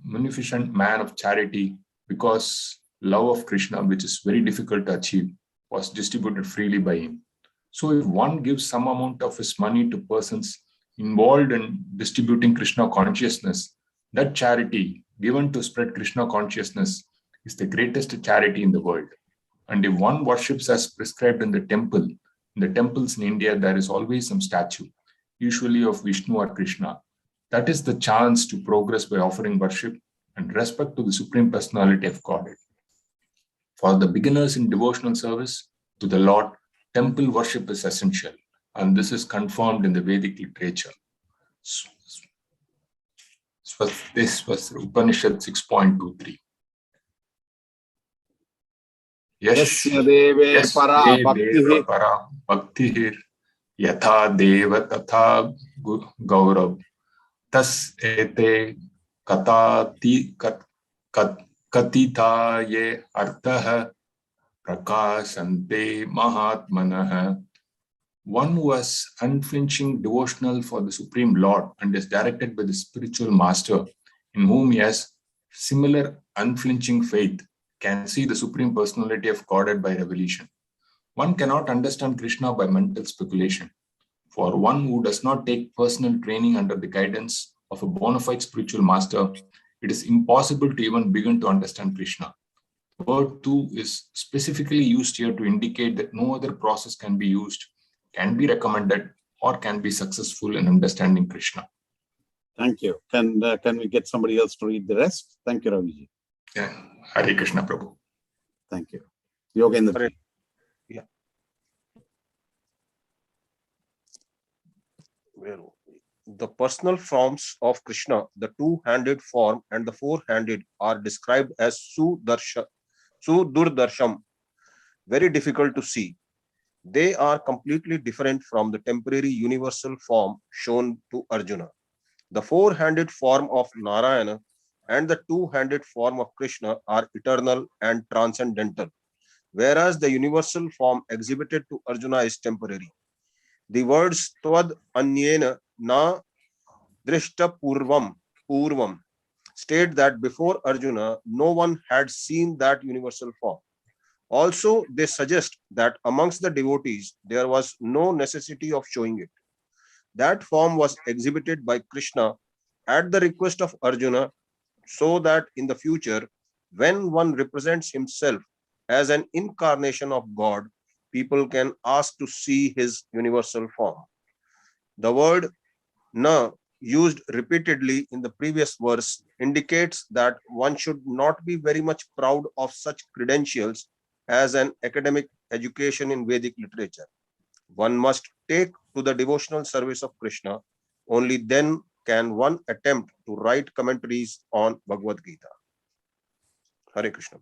[SPEAKER 6] munificent man of charity because love of Krishna, which is very difficult to achieve, was distributed freely by him. So if one gives some amount of his money to persons involved in distributing Krishna consciousness, that charity given to spread Krishna consciousness is the greatest charity in the world. And if one worships as prescribed in the temples in India, there is always some statue, usually of Vishnu or Krishna. That is the chance to progress by offering worship and respect to the Supreme Personality of Godhead. For the beginners in devotional service to the Lord, temple worship is essential, and this is confirmed in the Vedic literature. So this was Upanishad 6.23.
[SPEAKER 1] Yasya deve para bhaktihi
[SPEAKER 6] bhaktihir yatha deva tatha gaurav tas ete katita ye artha prakasante mahatmanah. One who has unflinching devotional for the Supreme Lord and is directed by the spiritual master in whom he has similar unflinching faith can see the Supreme Personality of Godhead by revelation. One cannot understand Krishna by mental speculation. For one who does not take personal training under the guidance of a bona fide spiritual master, it is impossible to even begin to understand Krishna. The word tu is specifically used here to indicate that no other process can be used can be recommended or can be successful in understanding Krishna.
[SPEAKER 1] Thank you. Can we get somebody else to read the rest? Thank you, Raviji.
[SPEAKER 6] Yeah. Hare Krishna, Prabhu.
[SPEAKER 1] Thank you. Yogendra.
[SPEAKER 7] Hare- Yeah. Where are we? The personal forms of Krishna, the two-handed form and the four-handed, are described as Sudurdarsham, very difficult to see. They are completely different from the temporary universal form shown to Arjuna. The four-handed form of Narayana and the two-handed form of Krishna are eternal and transcendental, whereas the universal form exhibited to Arjuna is temporary. The words Tvad Anyena Na Drishta Purvam state that before Arjuna, no one had seen that universal form. Also, they suggest that amongst the devotees, there was no necessity of showing it. That form was exhibited by Krishna at the request of Arjuna, so that in the future, when one represents himself as an incarnation of God, people can ask to see his universal form. The word na used repeatedly in the previous verse indicates that one should not be very much proud of such credentials as an academic education in Vedic literature. One must take to the devotional service of Krishna. Only then can one attempt to write commentaries on Bhagavad Gita. Hare Krishna.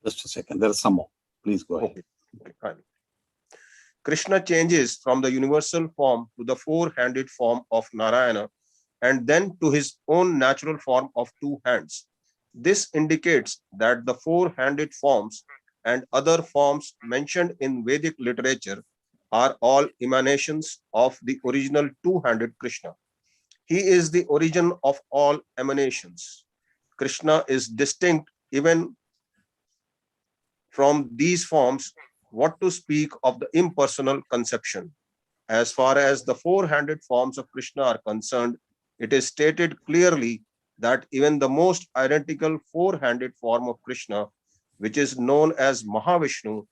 [SPEAKER 1] Just a second. There are some more. Please go ahead.
[SPEAKER 7] Okay. Krishna changes from the universal form to the four-handed form of Narayana and then to his own natural form of two hands. This indicates that the four-handed forms and other forms mentioned in Vedic literature are all emanations of the original two-handed Krishna. He is the origin of all emanations. Krishna is distinct even from these forms, what to speak of the impersonal conception. As far as the four-handed forms of Krishna are concerned, it is stated clearly that even the most identical four-handed form of Krishna, which is known as Mahavishnu,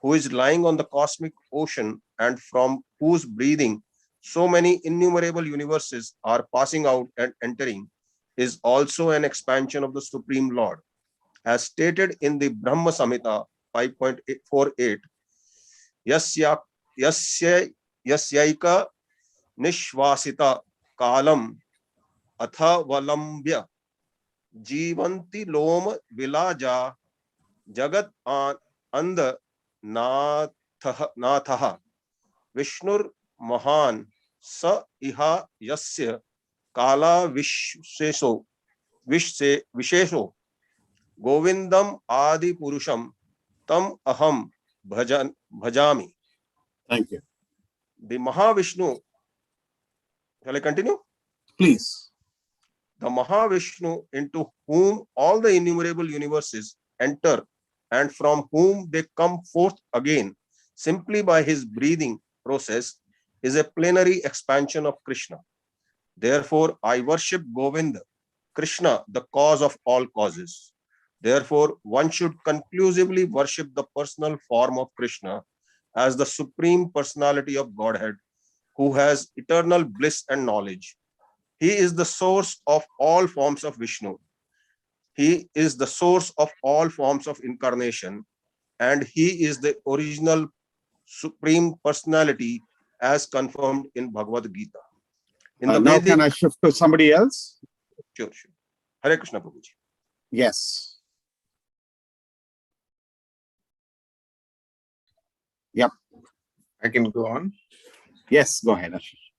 [SPEAKER 7] who is lying on the cosmic ocean and from whose breathing so many innumerable universes are passing out and entering, is also an expansion of the Supreme Lord. As stated in the Brahma Samhita 5.48, Yasyaika Nishvasita Kalam Atha Valambya Jivanti Lom Vilaja Jagat And Nathaha Vishnur Mahan Sa Iha Yasya Kala Vishesho Govindam Adi Purusham Tam Aham Bhajami.
[SPEAKER 1] Thank you.
[SPEAKER 7] The Mahavishnu, shall I continue?
[SPEAKER 1] Please.
[SPEAKER 7] The Mahavishnu into whom all the innumerable universes enter and from whom they come forth again simply by his breathing process is a plenary expansion of Krishna. Therefore, I worship Govinda, Krishna, the cause of all causes. Therefore, one should conclusively worship the personal form of Krishna as the supreme personality of Godhead, who has eternal bliss and knowledge. He is the source of all forms of Vishnu. He is the source of all forms of incarnation, and he is the original supreme personality as confirmed in Bhagavad Gita. In the
[SPEAKER 1] Now
[SPEAKER 7] Vedic,
[SPEAKER 1] can I shift to somebody else?
[SPEAKER 7] Sure. Hare Krishna, Prabhuji.
[SPEAKER 1] Yes. Yep.
[SPEAKER 4] I can go on.
[SPEAKER 1] Yes, go ahead, Ashish.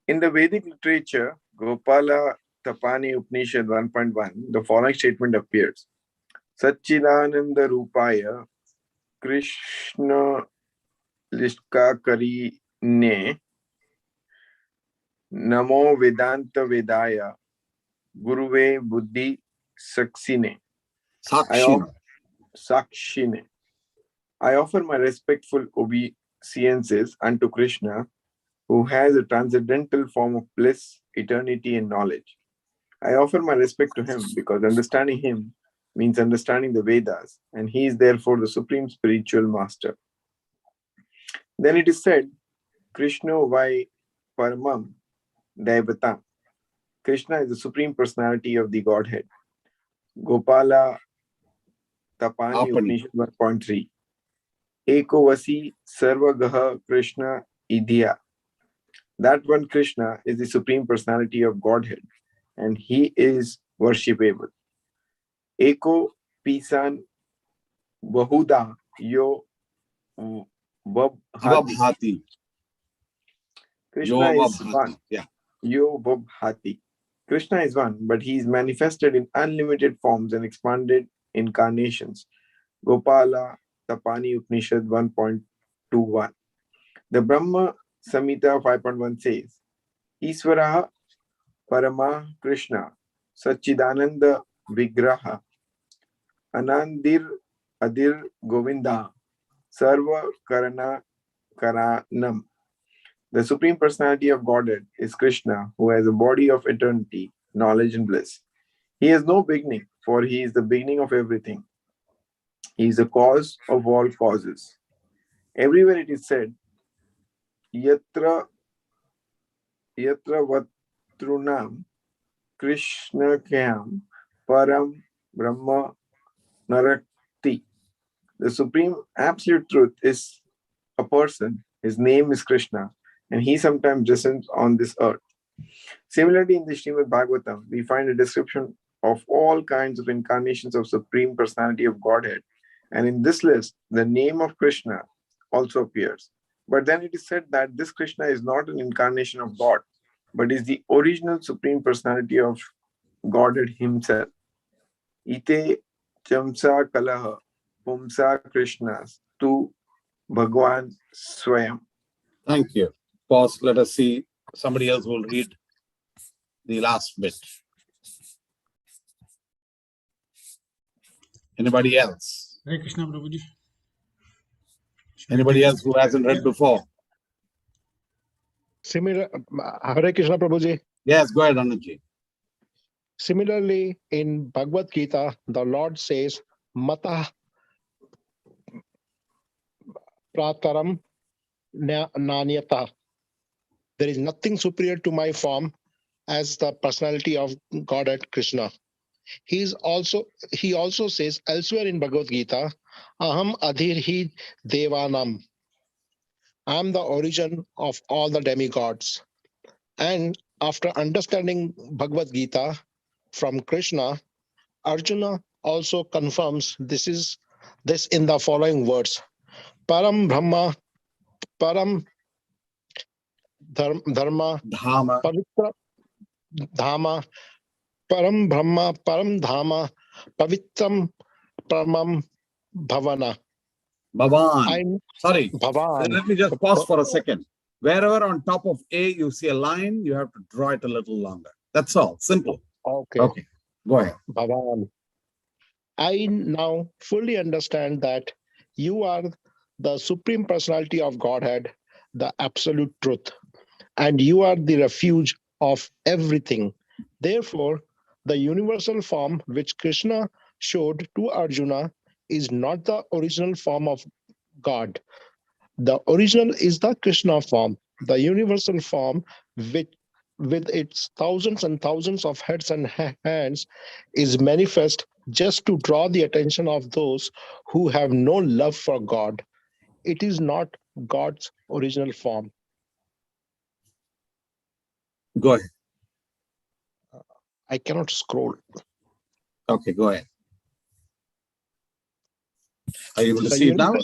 [SPEAKER 4] In the Vedic literature, Gopala Tapani Upanishad 1.1, the following statement appears. Satchidananda Rupaya Krishna Lishka Karine Namo Vedanta Vedaya Guruve Buddhi Sakshine. Sakshine. I offer my respectful obeisances unto Krishna, who has a transcendental form of bliss, eternity, and knowledge. I offer my respect to him because understanding him means understanding the Vedas, and he is therefore the supreme spiritual master. Then it is said, Krishna vai paramam devata. Krishna is the supreme personality of the Godhead. Gopala Tapani
[SPEAKER 1] Apani.
[SPEAKER 4] Upanishad 1.3. Eko vasi sarvagaha Krishna idhya. That one Krishna is the supreme personality of Godhead, and he is worshipable. Eko pisan bahuda yo vabhati.
[SPEAKER 1] Vabhati.
[SPEAKER 4] Krishna
[SPEAKER 1] Yo
[SPEAKER 4] is one.
[SPEAKER 1] Vabhati. Yeah.
[SPEAKER 4] Yo vabhati. Krishna is one, but he is manifested in unlimited forms and expanded incarnations. Gopala Tapani Upanishad 1.21. The Brahma Samhita 5.1 says, Isvara Parama Krishna Sachidananda Vigraha Anandir Adir Govinda Sarva Karana Karanam. The Supreme Personality of Godhead is Krishna, who has a body of eternity, knowledge, and bliss. He has no beginning, for he is the beginning of everything. He is the cause of all causes. Everywhere it is said, Yatra Vatrunam Krishna Kyam Param Brahma Narakti. The supreme absolute truth is a person. His name is Krishna, and he sometimes descends on this earth. Similarly, in the Srimad Bhagavatam, we find a description of all kinds of incarnations of Supreme Personality of Godhead. And in this list, the name of Krishna also appears. But then it is said that this Krishna is not an incarnation of God, but is the original Supreme Personality of Godhead himself. Ite chamsa kalaha pumsa Krishnas tu Bhagwan Swayam.
[SPEAKER 1] Thank you. Pause. Let us see. Somebody else will read the last bit. Anybody else?
[SPEAKER 5] Hare Krishna, Prabhuji.
[SPEAKER 1] Anybody else who hasn't read before?
[SPEAKER 8] Similar, Hare Krishna Prabhuji.
[SPEAKER 1] Yes, go ahead, Anuji.
[SPEAKER 8] Similarly, in Bhagavad Gita, the Lord says, Mata Prataram Nanyata. There is nothing superior to my form as the personality of Godhead Krishna. He also says elsewhere in Bhagavad Gita, Aham Adhirhi Devanam. I am the origin of all the demigods. And after understanding Bhagavad Gita from Krishna, Arjuna also confirms this in the following words. Param Brahma, Param Dharma,
[SPEAKER 1] Dhama.
[SPEAKER 8] Pavitra Dhama, Param Brahma, Param Dhama, Pavitram Paramam Bhavana.
[SPEAKER 1] Bhavan. Sorry.
[SPEAKER 8] Bhavan.
[SPEAKER 1] Let me just pause for a second. Wherever on top of A you see a line, you have to draw it a little longer. That's all. Simple. Okay. Go ahead.
[SPEAKER 8] Bhavan. I now fully understand that you are the Supreme Personality of Godhead, the absolute truth, and you are the refuge of everything. Therefore, the universal form which Krishna showed to Arjuna is not the original form of God. The original is the Krishna form, the universal form which, with its thousands and thousands of heads and hands, is manifest just to draw the attention of those who have no love for God. It is not God's original form.
[SPEAKER 1] Go ahead.
[SPEAKER 8] I cannot scroll.
[SPEAKER 1] Okay, go ahead. Are you able to
[SPEAKER 8] The
[SPEAKER 1] see it now?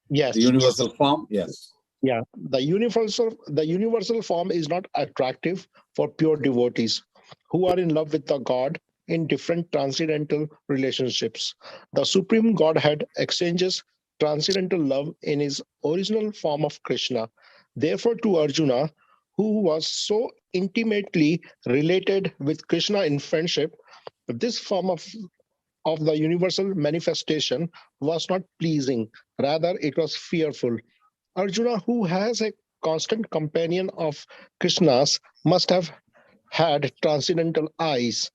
[SPEAKER 8] Yes.
[SPEAKER 1] The universal form? Yes.
[SPEAKER 8] Yeah. The universal form is not attractive for pure devotees who are in love with the God in different transcendental relationships. The Supreme Godhead exchanges transcendental love in his original form of Krishna. Therefore, to Arjuna, who was so intimately related with Krishna in friendship, this form of the universal manifestation was not pleasing. Rather, it was fearful. Arjuna, who has a constant companion of Krishna's, must have had transcendental eyes.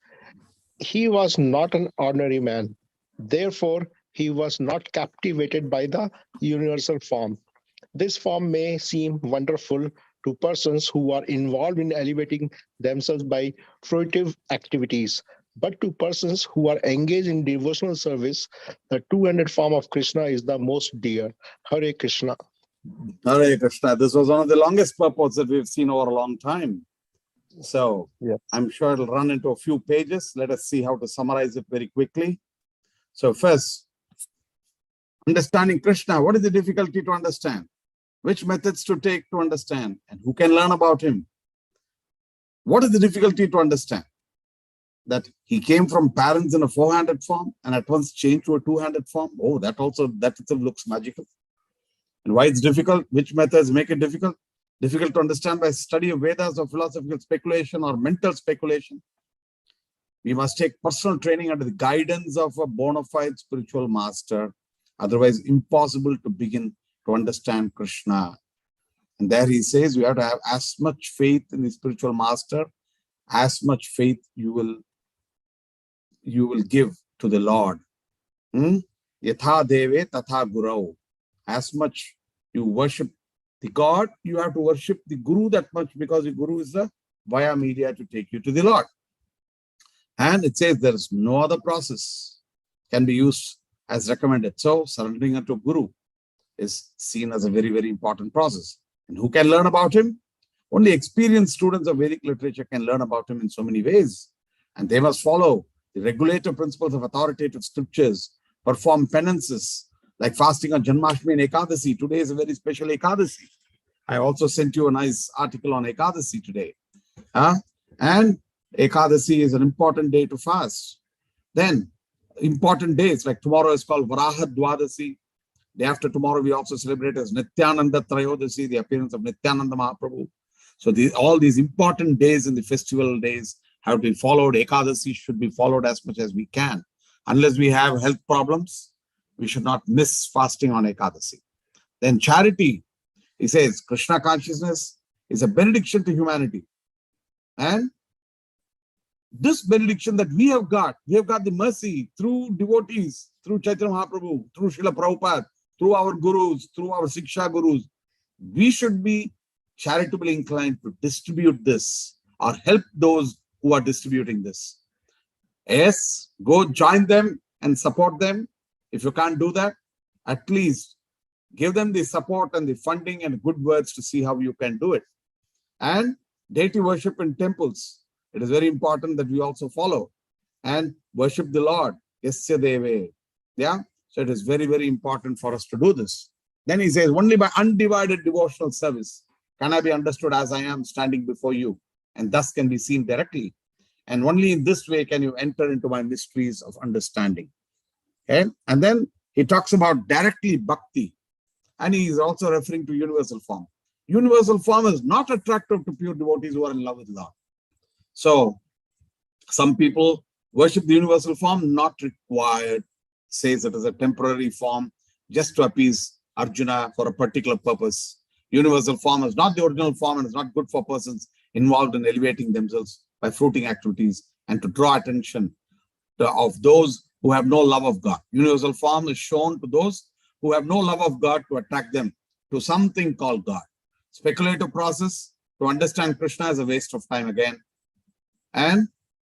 [SPEAKER 8] He was not an ordinary man. Therefore, he was not captivated by the universal form. This form may seem wonderful to persons who are involved in elevating themselves by fruitive activities. But to persons who are engaged in devotional service, the two-handed form of Krishna is the most dear. Hare Krishna.
[SPEAKER 1] Hare Krishna. This was one of the longest purports that we've seen over a long time. So
[SPEAKER 8] Yes.
[SPEAKER 1] I'm sure it'll run into a few pages. Let us see how to summarize it very quickly. So first, understanding Krishna. What is the difficulty to understand? Which methods to take to understand? And who can learn about him? What is the difficulty to understand? That he came from parents in a four-handed form and at once changed to a two-handed form. Oh, that itself looks magical. And why it's difficult? Which methods make it difficult? Difficult to understand by study of Vedas or philosophical speculation or mental speculation. We must take personal training under the guidance of a bona fide spiritual master. Otherwise, impossible to begin to understand Krishna. And there he says you have to have as much faith in the spiritual master, as much faith you will give to the Lord. Yatha deve tatha gurau. As much you worship the God, you have to worship the Guru that much, because the Guru is the via media to take you to the Lord. And it says there is no other process can be used as recommended. So surrendering unto Guru is seen as a very, very important process. And who can learn about him? Only experienced students of Vedic literature can learn about him in so many ways. And they must follow the regulative principles of authoritative scriptures, perform penances, like fasting on Janmashtami and Ekadasi. Today is a very special Ekadasi. I also sent you a nice article on Ekadasi today. And Ekadasi is an important day to fast. Then important days like tomorrow is called Varaha Dwadasi. Day after tomorrow we also celebrate as Nityananda Trayodasi, the appearance of Nityananda Mahaprabhu. So all these important days in the festival days have to be followed. Ekadasi should be followed as much as we can. Unless we have health problems, we should not miss fasting on Ekadasi. Then charity, he says, Krishna consciousness is a benediction to humanity. And this benediction that we have got the mercy through devotees, through Chaitanya Mahaprabhu, through Srila Prabhupada, through our gurus, through our Siksha gurus. We should be charitably inclined to distribute this or help those who are distributing this. Yes, go join them and support them. If you can't do that, at least give them the support and the funding and good words to see how you can do it. And deity worship in temples. It is very important that we also follow and worship the Lord. Yasya deve. Yeah. So it is very, very important for us to do this. Then he says, only by undivided devotional service can I be understood as I am standing before you, and thus can be seen directly. And only in this way can you enter into my mysteries of understanding. Okay. And then he talks about directly bhakti. And he is also referring to universal form. Universal form is not attractive to pure devotees who are in love with Lord. So some people worship the universal form, not required, says it is a temporary form just to appease Arjuna for a particular purpose. Universal form is not the original form and is not good for persons involved in elevating themselves by fruiting activities and to draw attention of those who have no love of God. Universal form is shown to those who have no love of God to attract them to something called God. Speculative process to understand Krishna is a waste of time again. And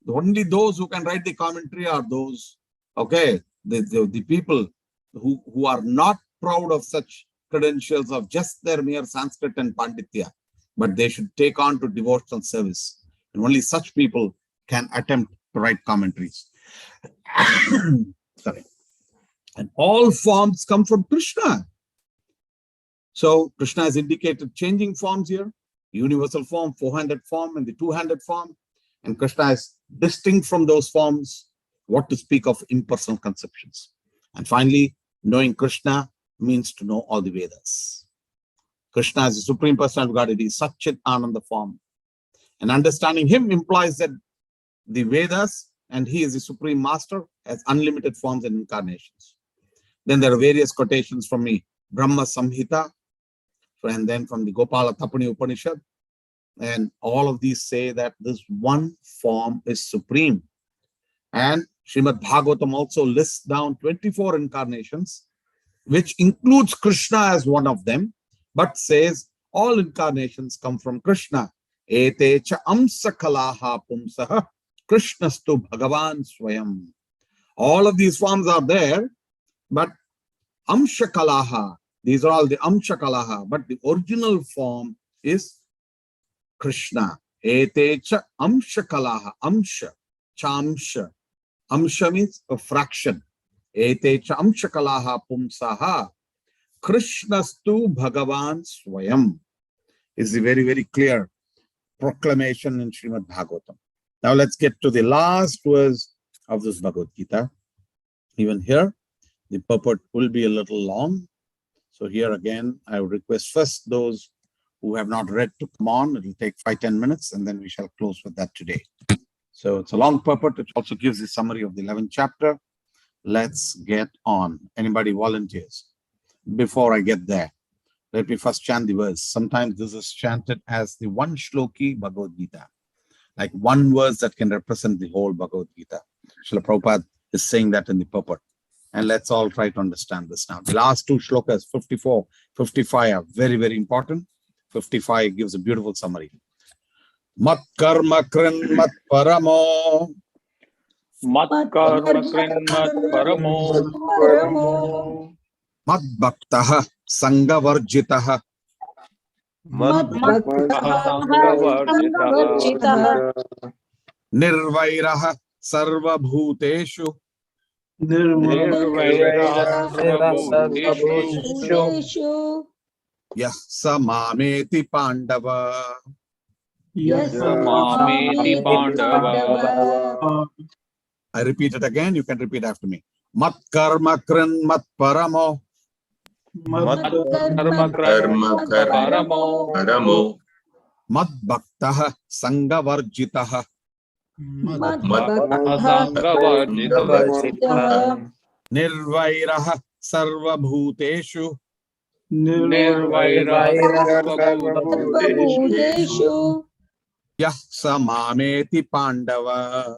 [SPEAKER 1] only those who can write the commentary are those, okay, the people who are not proud of such credentials of just their mere Sanskrit and Panditya, but they should take on to devotional service. And only such people can attempt to write commentaries. Sorry. And all forms come from Krishna. So Krishna has indicated changing forms here, universal form, four-handed form, and the two-handed form. And Krishna is distinct from those forms, what to speak of impersonal conceptions. And finally, knowing Krishna means to know all the Vedas. Krishna is the Supreme Personality of God. It is Satchit Ananda form. And understanding him implies that the Vedas and he is the Supreme Master has unlimited forms and incarnations. Then there are various quotations from the Brahma Samhita, and then from the Gopala Tapani Upanishad. And all of these say that this one form is supreme. And Srimad Bhagavatam also lists down 24 incarnations, which includes Krishna as one of them. but says all incarnations come from Krishna. Ete cha amsakalaha pumsaha Krishnastu Bhagavan Swayam. All of these forms are there, but amshakalaha, these are all the amshakalaha, but the original form is Krishna. Ete cha amshakalaha, amsha, chamsha. Amsha means a fraction. Ete cha amshakalaha pumsaha Krishnastu Bhagavan Swayam is a very, very clear proclamation in Srimad Bhagavatam. Now let's get to the last verse of this Bhagavad Gita. Even here, the purport will be a little long. So here again, I would request first those who have not read to come on. It will take 5-10 minutes, and then we shall close with that today. So it's a long purport, which also gives a summary of the 11th chapter. Let's get on. Anybody volunteers? Before I get there, let me first chant the verse. Sometimes this is chanted as the one shloki Bhagavad Gita, like one verse that can represent the whole Bhagavad Gita. Srila Prabhupada is saying that in the purport. And let's all try to understand this now. The last two shlokas, 54, 55, are very, very important. 55 gives a beautiful summary. Mat karma krin mat paramo.
[SPEAKER 2] Mat karma krin mat paramo.
[SPEAKER 1] Mad bhaktaha sangavarjitaha.
[SPEAKER 2] Sangavarjitaha.
[SPEAKER 1] Nirvairaha sarvabhuteshu.
[SPEAKER 2] Nirvairaha sarvabhuteshu.
[SPEAKER 1] Yah samameti pandava.
[SPEAKER 2] Samameti pandava.
[SPEAKER 1] I repeat it again. You can repeat after me. Mat karma krin mat paramo.
[SPEAKER 2] Mat karma krin mat paramo.
[SPEAKER 1] Mad bhaktaha sangavarjitaha.
[SPEAKER 2] Sangavarjitaha.
[SPEAKER 1] Nirvairaha sarvabhuteshu.
[SPEAKER 2] Nirvairaha sarvabhuteshu.
[SPEAKER 1] Yah samameti pandava.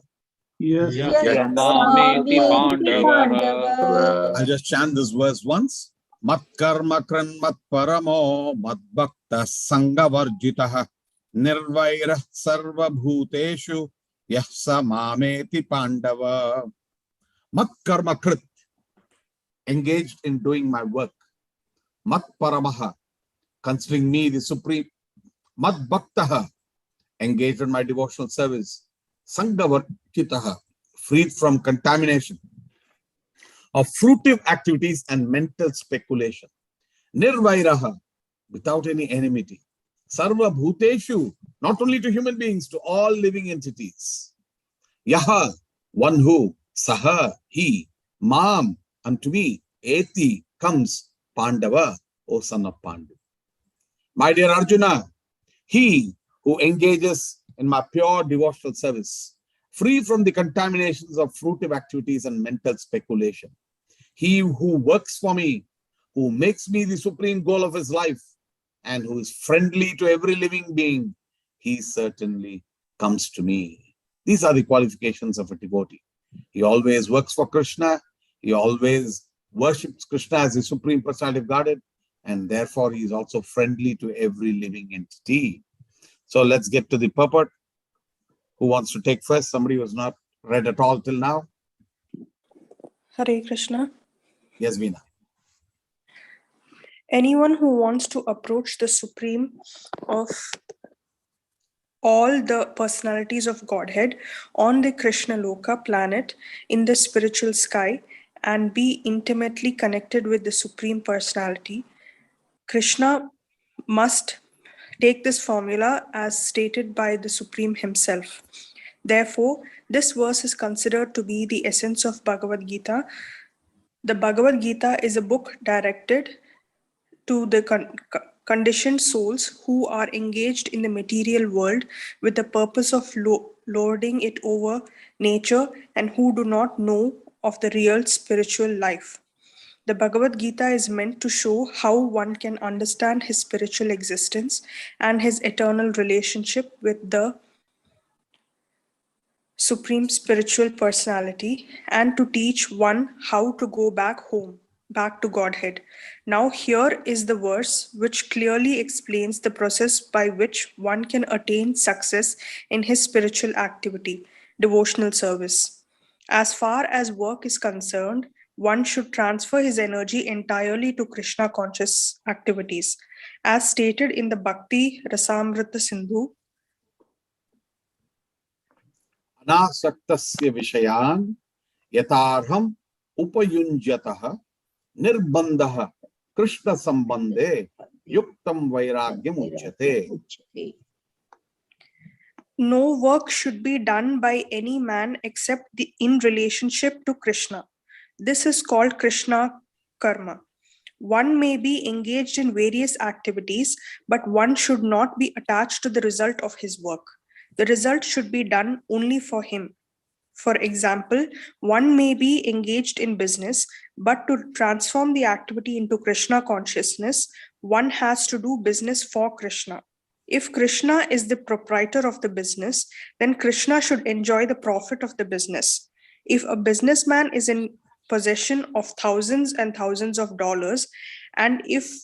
[SPEAKER 2] Samameti pandava.
[SPEAKER 1] I'll just chant this verse once. Mat karma kran mat paramo mad bhakta sangavarjitaha nirvairah sarva bhuteshu yah samameti pandava. Mat karma krit, engaged in doing my work. Mat paramaha, considering me the supreme. Mat bhaktaha, engaged in my devotional service. Sangavarjitaha, freed from contamination of fruitive activities and mental speculation. Nirvairaha, without any enmity. Sarva bhuteshu, not only to human beings, to all living entities. Yaha, one who, saha, he, mam, unto me, eti, comes, Pandava, O son of Pandu. My dear Arjuna, he who engages in my pure devotional service, free from the contaminations of fruitive activities and mental speculation. He who works for me, who makes me the supreme goal of his life, and who is friendly to every living being, he certainly comes to me. These are the qualifications of a devotee. He always works for Krishna. He always worships Krishna as the supreme personality of Godhead, and therefore he is also friendly to every living entity. So let's get to the purport. Who wants to take first? Somebody who has not read at all till now?
[SPEAKER 9] Hare Krishna.
[SPEAKER 1] Yes, Veena.
[SPEAKER 9] Anyone who wants to approach the Supreme of all the personalities of Godhead on the Krishna Loka planet in the spiritual sky and be intimately connected with the Supreme Personality, Krishna must take this formula as stated by the Supreme himself. Therefore, this verse is considered to be the essence of Bhagavad Gita. The Bhagavad Gita is a book directed to the conditioned souls who are engaged in the material world with the purpose of lording it over nature and who do not know of the real spiritual life. The Bhagavad Gita is meant to show how one can understand his spiritual existence and his eternal relationship with the Supreme Spiritual Personality, and to teach one how to go back home. back to Godhead. Now, here is the verse which clearly explains the process by which one can attain success in his spiritual activity, devotional service. As far as work is concerned, one should transfer his energy entirely to Krishna conscious activities. As stated in the Bhakti Rasamrita Sindhu,
[SPEAKER 1] Anasaktasya vishayan yatarham upayunjataha nirbandha Krishna sambandhe yuktam vairagyam uchyate.
[SPEAKER 9] no work should be done by any man except in relationship to Krishna. This is called Krishna karma. One may be engaged in various activities, but one should not be attached to the result of his work. The result should be done only for him. For example, one may be engaged in business, but to transform the activity into Krishna consciousness, one has to do business for Krishna. If Krishna is the proprietor of the business, then Krishna should enjoy the profit of the business. If a businessman is in possession of thousands and thousands of dollars, and if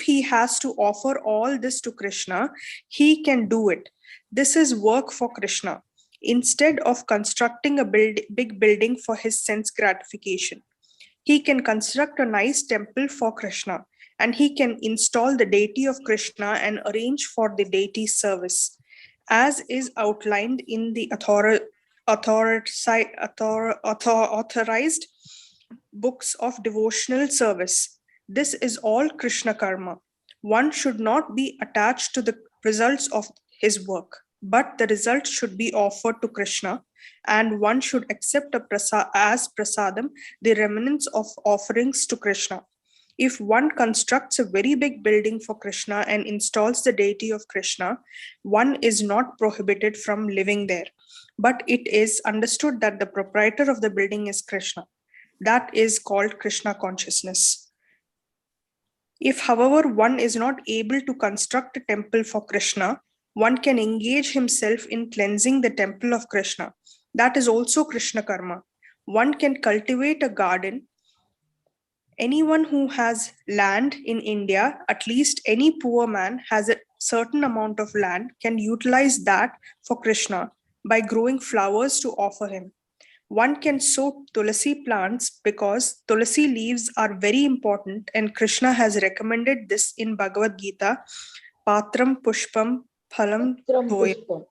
[SPEAKER 9] he has to offer all this to Krishna, he can do it. This is work for Krishna, instead of constructing a big building for his sense gratification. He can construct a nice temple for Krishna, and he can install the deity of Krishna and arrange for the deity's service, as is outlined in the authorized books of devotional service. This is all Krishna karma. One should not be attached to the results of his work, but the result should be offered to Krishna, and one should accept as prasadam the remnants of offerings to Krishna. If one constructs a very big building for Krishna and installs the deity of Krishna, one is not prohibited from living there, but it is understood that the proprietor of the building is Krishna. That is called Krishna consciousness. If, however, one is not able to construct a temple for Krishna, one can engage himself in cleansing the temple of Krishna. That is also Krishna karma. One can cultivate a garden. Anyone who has land in India, at least any poor man has a certain amount of land, can utilize that for Krishna by growing flowers to offer him. One can sow tulasi plants because tulasi leaves are very important, and Krishna has recommended this in Bhagavad Gita, Patram Pushpam Phalam Thoyam.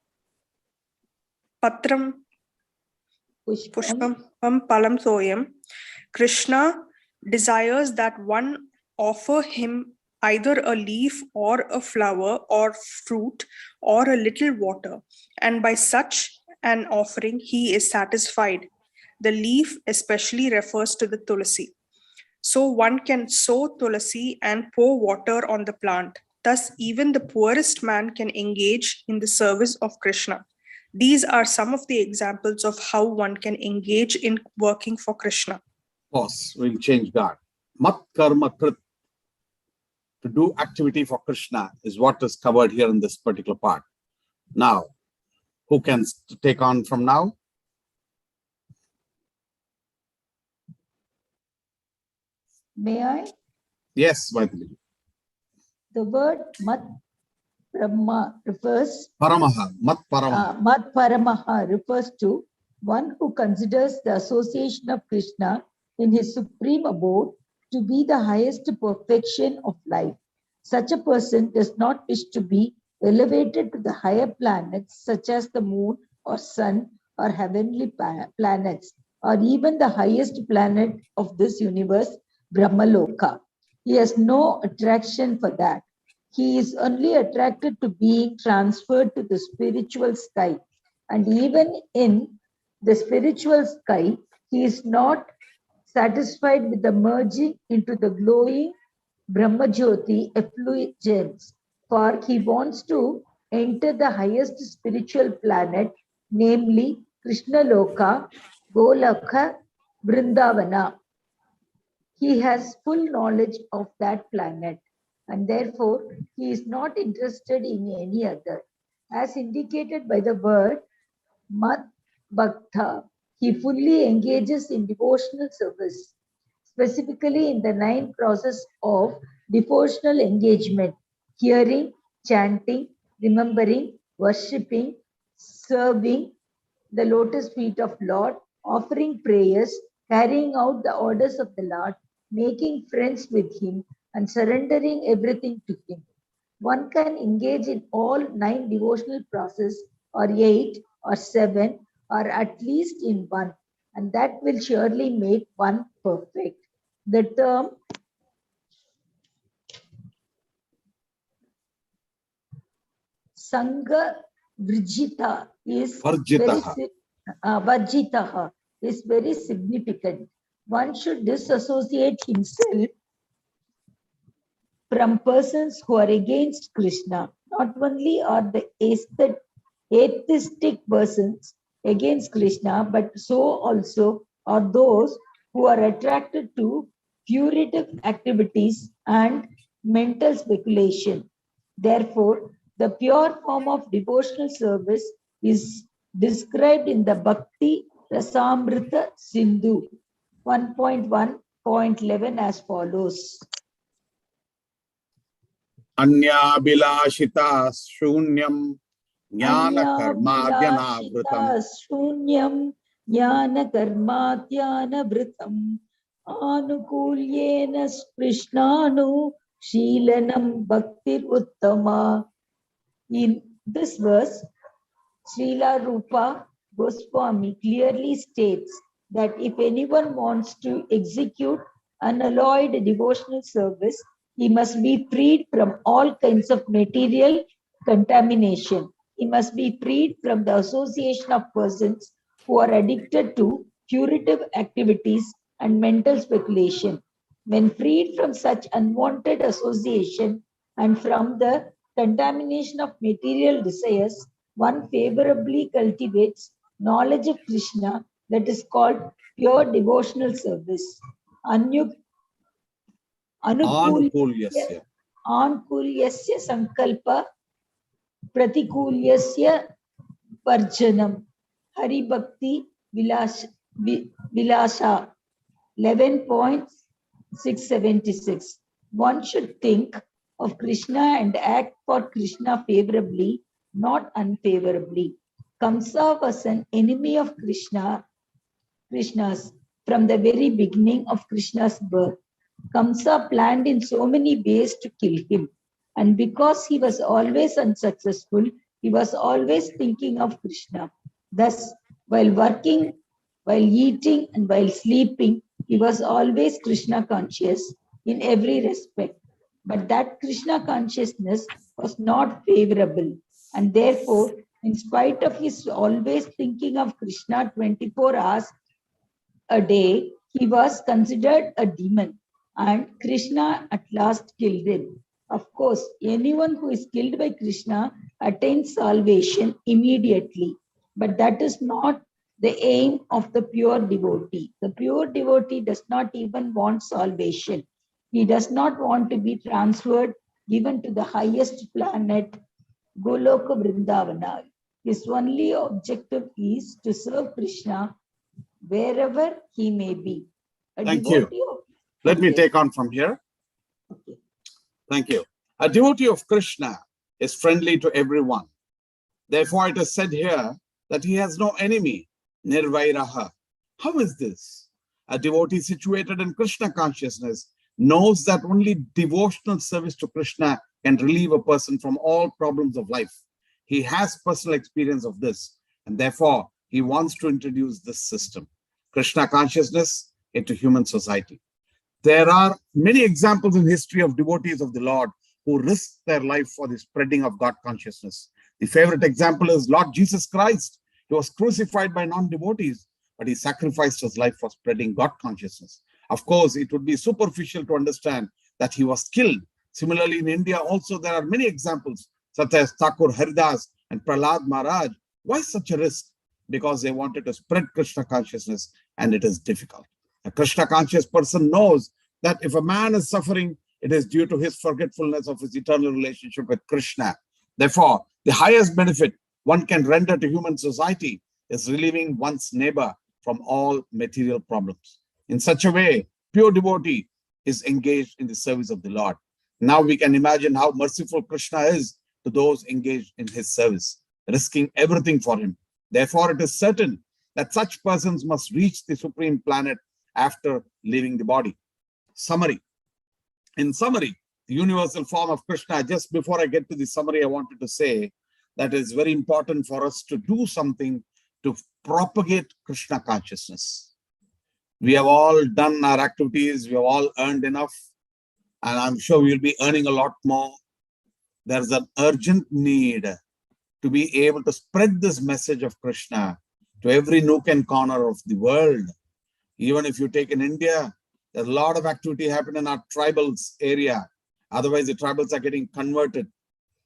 [SPEAKER 9] Patram Pushpam Phalam Thoyam. Krishna desires that one offer him either a leaf or a flower or fruit or a little water, and by such an offering he is satisfied. The leaf especially refers to the tulasi. So one can sow tulasi and pour water on the plant. Thus, even the poorest man can engage in the service of Krishna. These are some of the examples of how one can engage in working for Krishna.
[SPEAKER 1] Pause, we'll change God. Mat karma krit, to do activity for Krishna, is what is covered here in this particular part. Now, who can take on from now?
[SPEAKER 3] May I?
[SPEAKER 1] Yes, Vaidhi.
[SPEAKER 3] The word Mat Brahma refers
[SPEAKER 1] Paramaha, Mat Paramaha.
[SPEAKER 3] Mat Paramaha refers to one who considers the association of Krishna in his supreme abode to be the highest perfection of life. Such a person does not wish to be elevated to the higher planets such as the moon or sun or heavenly planets, or even the highest planet of this universe, Brahmaloka. He has no attraction for that. He is only attracted to being transferred to the spiritual sky. And even in the spiritual sky, he is not satisfied with the merging into the glowing Brahmajyoti effulgence, for he wants to enter the highest spiritual planet, namely Krishna Loka, Golaka, Vrindavana. He has full knowledge of that planet, and therefore he is not interested in any other. As indicated by the word Mat Bhakta, He fully engages in devotional service, specifically in the 9 process of devotional engagement: hearing, chanting, remembering, worshipping, serving the lotus feet of Lord, offering prayers, carrying out the orders of the Lord, making friends with Him, and surrendering everything to Him. One can engage in all 9 devotional processes, or 8, or 7, or at least in one, and that will surely make one perfect. The term Sangha Vrijita is
[SPEAKER 1] Varjitaha.
[SPEAKER 3] Varjitaha is very significant. One should disassociate himself from persons who are against Krishna. Not only are the atheistic persons against Krishna, but so also are those who are attracted to putative activities and mental speculation. Therefore, the pure form of devotional service is described in the Bhakti Rasamrita Sindhu 1.1.11 as follows.
[SPEAKER 1] Anyabhilashita shunyam jnana karmadhyanavritam.
[SPEAKER 3] Shunyam jnana karmadhyanavritam anukulyena sprishnanu shilanam bhaktir uttama. In this verse, Srila Rupa Goswami clearly states that if anyone wants to execute unalloyed devotional service, he must be freed from all kinds of material contamination. He must be freed from the association of persons who are addicted to putative activities and mental speculation. When freed from such unwanted association and from the contamination of material desires, one favorably cultivates knowledge of Krishna, that is called pure devotional service.
[SPEAKER 1] Anukulyasya.
[SPEAKER 3] Ankulyasya sankalpa pratikulyasya varjanam. Hari Bhakti Vilasa 11.676. One should think of Krishna and act for Krishna favorably, not unfavorably. Kamsa was an enemy of Krishna's from the very beginning of Krishna's birth. Kamsa planned in so many ways to kill him. And because he was always unsuccessful, he was always thinking of Krishna. Thus, while working, while eating, and while sleeping, he was always Krishna conscious in every respect. But that Krishna consciousness was not favorable. And therefore, in spite of his always thinking of Krishna 24 hours a day, he was considered a demon. And Krishna at last killed him. Of course, anyone who is killed by Krishna attains salvation immediately. But that is not the aim of the pure devotee. The pure devotee does not even want salvation. He does not want to be transferred even to the highest planet, Goloka Vrindavana. His only objective is to serve Krishna wherever he may be.
[SPEAKER 1] Thank you. Let me take on from here.
[SPEAKER 3] Okay.
[SPEAKER 1] Thank you. A devotee of Krishna is friendly to everyone. Therefore, it is said here that he has no enemy, nirvairaha. How is this? A devotee situated in Krishna consciousness knows that only devotional service to Krishna can relieve a person from all problems of life. He has personal experience of this, and therefore he wants to introduce this system, Krishna consciousness, into human society. There are many examples in history of devotees of the Lord who risked their life for the spreading of God consciousness. The favorite example is Lord Jesus Christ. He was crucified by non-devotees, but he sacrificed his life for spreading God consciousness. Of course, it would be superficial to understand that he was killed. Similarly, in India also, there are many examples, such as Thakur Haridas and Prahlad Maharaj. Why such a risk? Because they wanted to spread Krishna consciousness, and it is difficult. A Krishna conscious person knows that if a man is suffering, it is due to his forgetfulness of his eternal relationship with Krishna. Therefore, the highest benefit one can render to human society is relieving one's neighbor from all material problems. In such a way, pure devotee is engaged in the service of the Lord. Now we can imagine how merciful Krishna is to those engaged in his service, risking everything for him. Therefore, it is certain that such persons must reach the supreme planet after leaving the body. Summary. In summary, the universal form of Krishna, just before I get to the summary, I wanted to say that it's very important for us to do something to propagate Krishna consciousness. We have all done our activities, we have all earned enough, and I'm sure we'll be earning a lot more. There's an urgent need to be able to spread this message of Krishna to every nook and corner of the world. Even if you take in India, there's a lot of activity happening in our tribals area. Otherwise, the tribals are getting converted.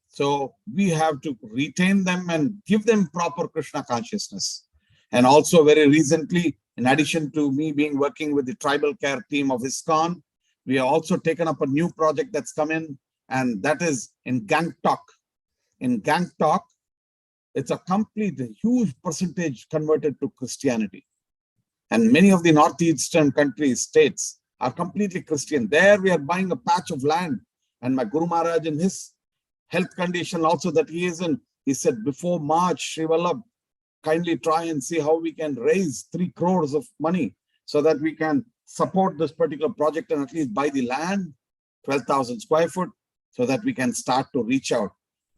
[SPEAKER 1] So we have to retain them and give them proper Krishna consciousness. And also very recently, in addition to me working with the tribal care team of ISKCON, we have also taken up a new project that's come in, and that is in Gangtok. In Gangtok, it's a huge percentage converted to Christianity. And many of the northeastern countries, states, are completely Christian. There we are buying a patch of land. And my Guru Maharaj, in his health condition also that he is in, he said, before March, Sri Vallabha, kindly try and see how we can raise 3 crores of money so that we can support this particular project and at least buy the land, 12,000 square foot, so that we can start to reach out.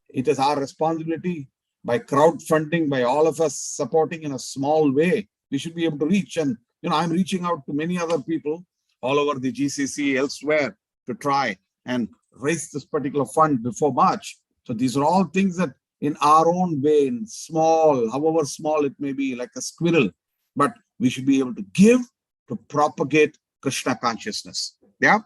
[SPEAKER 1] It is our responsibility, by crowdfunding, by all of us supporting in a small way, we should be able to reach. And, I'm reaching out to many other people all over the GCC, elsewhere, to try and raise this particular fund before March. So these are all things that in our own way, in small, however small it may be, like a squirrel, but we should be able to give to propagate Krishna consciousness. Yeah.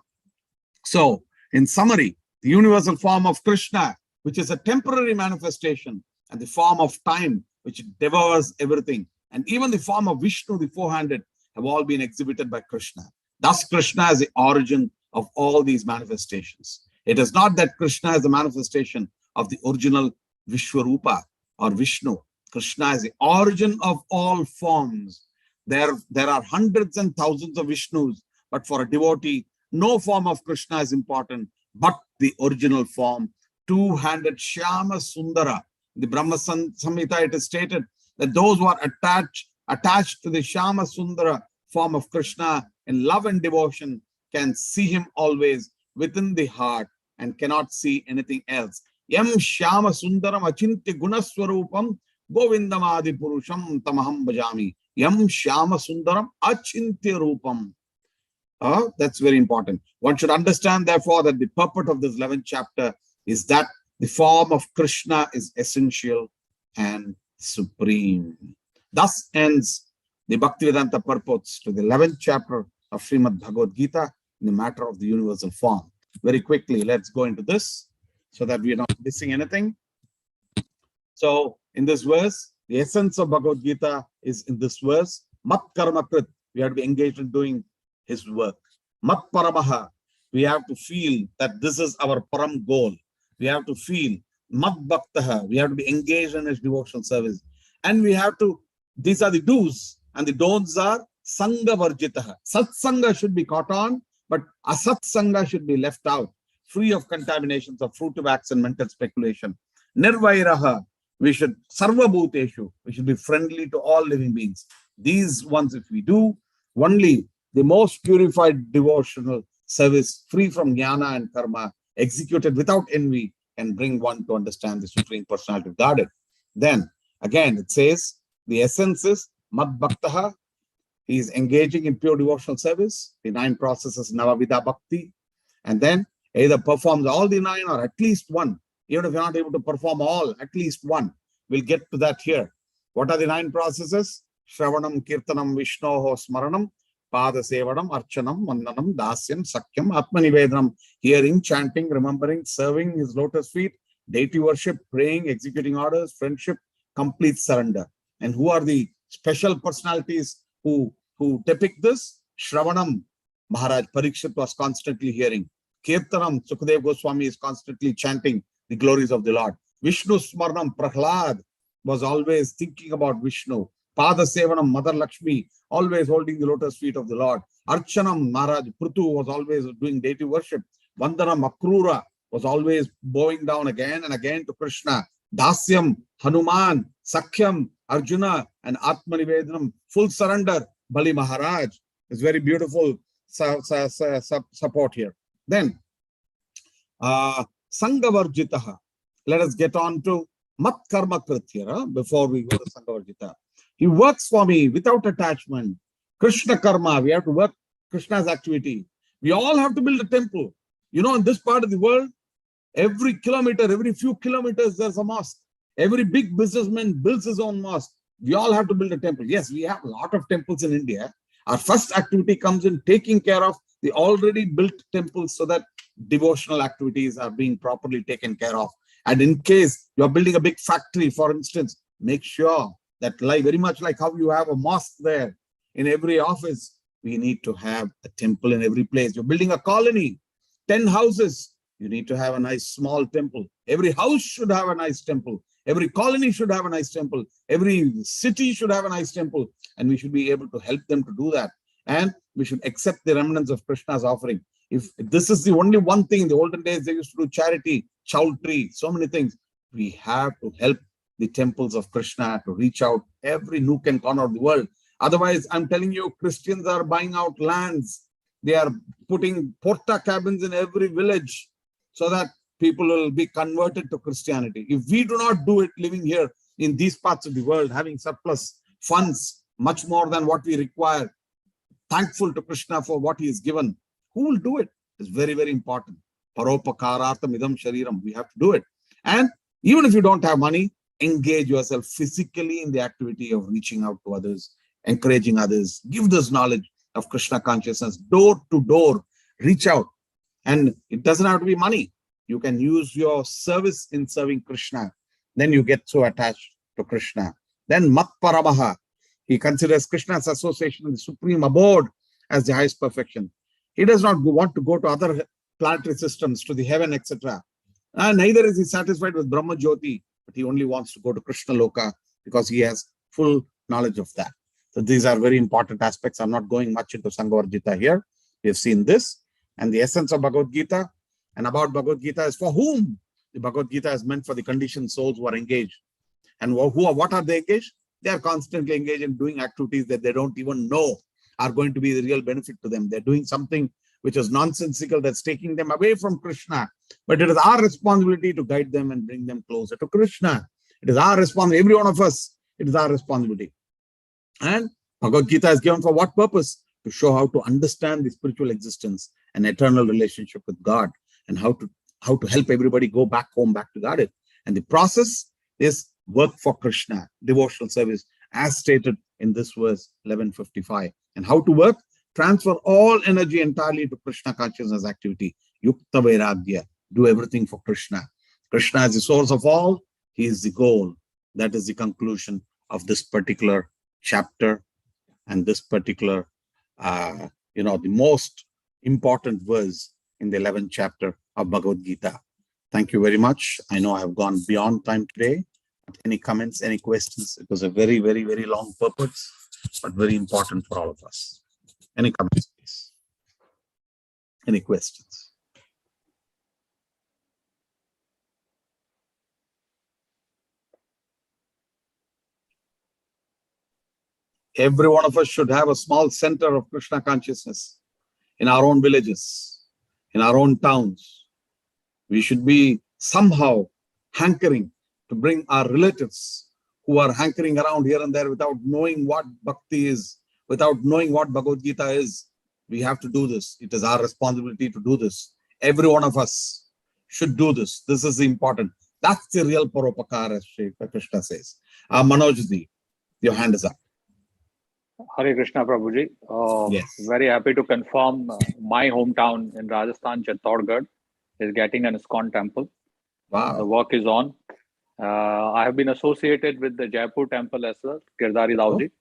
[SPEAKER 1] So in summary, the universal form of Krishna, which is a temporary manifestation, and the form of time, which devours everything, and even the form of Vishnu, the 400, have all been exhibited by Krishna. Thus, Krishna is the origin of all these manifestations. It is not that Krishna is the manifestation of the original Vishwarupa or Vishnu. Krishna is the origin of all forms. There are hundreds and thousands of Vishnus, but for a devotee, no form of Krishna is important, but the original form, two-handed Shyama Sundara. The Brahma Samhita, it is stated that those who are attached to the Shyama Sundara form of Krishna in love and devotion can see him always within the heart and cannot see anything else. Yam Shyama Sundaram Achintya Gunaswarupam Govindam Adi Purusham Tamaham Bhajami. Yam Shyama Sundaram Achintya Rupam. That's very important. One should understand, therefore, that the purport of this 11th chapter is that the form of Krishna is essential and supreme. Thus ends the Bhaktivedanta purports to the 11th chapter of Srimad Bhagavad Gita in the matter of the universal form. Very quickly, let's go into this so that we are not missing anything. So, in this verse, the essence of Bhagavad Gita is in this verse, Mat Karma Krit. We have to be engaged in doing his work. Mat Paramaha. We have to feel that this is our Param goal. We have to feel Mad Bhaktaha. We have to be engaged in his devotional service. And we have to, these are the do's, and the don'ts are Sangha Varjitaha. Satsanga should be caught on, but Asatsanga should be left out, free of contaminations of fruitive acts and mental speculation. Nirvairaha. We should Sarva Bhuteshu. We should be friendly to all living beings. These ones, if we do, only the most purified devotional service, free from jnana and karma, executed without envy, can bring one to understand the Supreme Personality of Godhead. Then, again, it says, the essence is Mad Bhaktaha. He is engaging in pure devotional service, the 9 processes, Navavida Bhakti, and then either performs all the 9 or at least one. Even if you're not able to perform all, at least one. We'll get to that here. What are the 9 processes? Shravanam, Kirtanam, Vishnoho, Smaranam, Pada Sevanam, Archanam, Vandanam, Dasyam, Sakyam, Atmanivedanam, hearing, chanting, remembering, serving his lotus feet, deity worship, praying, executing orders, friendship, complete surrender. And who are the special personalities who depict this? Shravanam, Maharaj Parikshit was constantly hearing. Kirtanam, Sukadev Goswami is constantly chanting the glories of the Lord. Vishnu Smaranam, Prahlad was always thinking about Vishnu. Pada Sevanam, Mother Lakshmi, always holding the lotus feet of the Lord. Archanam, Maharaj Prutu was always doing deity worship. Vandanam, Akrura was always bowing down again and again to Krishna. Dasyam, Hanuman, Sakhyam, Arjuna, and Atmanivedanam, full surrender. Bali Maharaj is very beautiful support here. Then, Sangavarjitaha. Let us get on to Mat Karma Kritya before we go to Sangavarjita. He works for me without attachment. Krishna Karma, we have to work Krishna's activity. We all have to build a temple. You know, in this part of the world, every kilometer, every few kilometers, there's a mosque. Every big businessman builds his own mosque. We all have to build a temple. Yes, we have a lot of temples in India. Our first activity comes in taking care of the already built temples so that devotional activities are being properly taken care of. And in case you're building a big factory, for instance, make sure that, like very much like how you have a mosque there in every office, we need to have a temple in every place. You're building a colony, 10 houses, you need to have a nice small temple. Every house should have a nice temple. Every colony should have a nice temple. Every city should have a nice temple. And we should be able to help them to do that. And we should accept the remnants of Krishna's offering. If this is the only one thing, in the olden days, they used to do charity, chowtry, so many things. We have to help the temples of Krishna to reach out every nook and corner of the world. Otherwise, I'm telling you, Christians are buying out lands. They are putting porta cabins in every village so that people will be converted to Christianity. If we do not do it living here in these parts of the world, having surplus funds, much more than what we require, thankful to Krishna for what he has given, who will do it? It's very, very important. Paropakarartham idam shariram. We have to do it. And even if you don't have money, engage yourself physically in the activity of reaching out to others, encouraging others, give this knowledge of Krishna consciousness, door to door, reach out. And it doesn't have to be money. You can use your service in serving Krishna. Then you get so attached to Krishna. Then Mat Paramaha. He considers Krishna's association with the supreme abode as the highest perfection. He does not want to go to other planetary systems, to the heaven, etc. And neither is he satisfied with Brahma Jyoti, but he only wants to go to Krishna Loka because he has full knowledge of that. So these are very important aspects. I'm not going much into Sangavarjita here. We have seen this. And the essence of Bhagavad Gita and about Bhagavad Gita is for whom? The Bhagavad Gita is meant for the conditioned souls who are engaged. And what are they engaged? They are constantly engaged in doing activities that they don't even know are going to be the real benefit to them. They're doing something which is nonsensical, that's taking them away from Krishna. But it is our responsibility to guide them and bring them closer to Krishna. It is our responsibility, every one of us, it is our responsibility. And Bhagavad Gita is given for what purpose? To show how to understand the spiritual existence and eternal relationship with God, and how to help everybody go back home, back to God. And the process is work for Krishna, devotional service, as stated in this verse 1155. And how to work? Transfer all energy entirely to Krishna consciousness activity. Yukta Vairagya. Do everything for Krishna. Krishna is the source of all. He is the goal. That is the conclusion of this particular chapter and this particular, the most important verse in the 11th chapter of Bhagavad Gita. Thank you very much. I know I have gone beyond time today. Any comments, any questions? It was a very, very, very long purpose, but very important for all of us. Any comments, please? Any questions? Every one of us should have a small center of Krishna consciousness in our own villages, in our own towns. We should be somehow hankering to bring our relatives who are hankering around here and there without knowing what bhakti is, without knowing what Bhagavad Gita is. We have to do this. It is our responsibility to do this. Every one of us should do this. This is important. That's the real paropakara, as Sri Krishna says. Manojji, your hand is up.
[SPEAKER 2] Hare Krishna Prabhuji.
[SPEAKER 1] Yes.
[SPEAKER 2] Very happy to confirm my hometown in Rajasthan, Chittorgarh, is getting an ISKCON temple.
[SPEAKER 1] Wow.
[SPEAKER 2] The work is on. I have been associated with the Jaipur temple as well, Girdhari Dauji.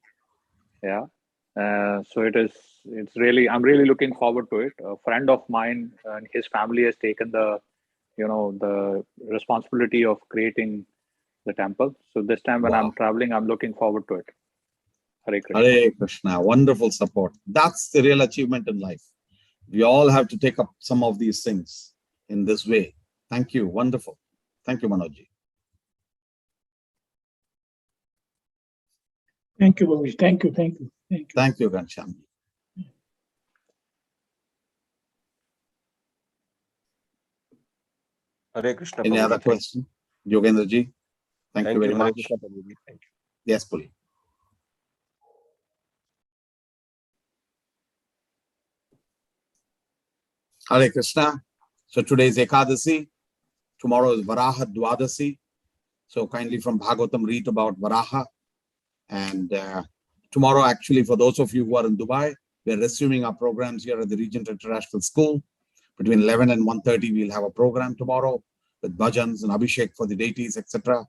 [SPEAKER 2] Yeah. So it's really, I'm really looking forward to it. A friend of mine and his family has taken the responsibility of creating the temple. So this time when I'm traveling, I'm looking forward to it. Hare Krishna.
[SPEAKER 1] Hare Krishna. Wonderful support. That's the real achievement in life. We all have to take up some of these things in this way. Thank you. Wonderful. Thank you, Manojji.
[SPEAKER 10] Thank you, Bhavesh. Thank you. Thank you. Thank you.
[SPEAKER 1] Thank you, Ghanshyam.
[SPEAKER 7] Hare Krishna.
[SPEAKER 1] Any
[SPEAKER 7] Prabhuji.
[SPEAKER 1] other question? Yogendra ji, thank you very
[SPEAKER 7] Hare
[SPEAKER 1] much.
[SPEAKER 7] Krishna, Prabhuji. Thank you.
[SPEAKER 1] Yes, Puli. Hare Krishna. So today is Ekadasi. Tomorrow is Varaha Dwadasi. So kindly from Bhagavatam read about Varaha. And tomorrow, actually, for those of you who are in Dubai, we are resuming our programs here at the Regent International School. Between 11 and 1:30, we'll have a program tomorrow with bhajans and abhishek for the deities, etc.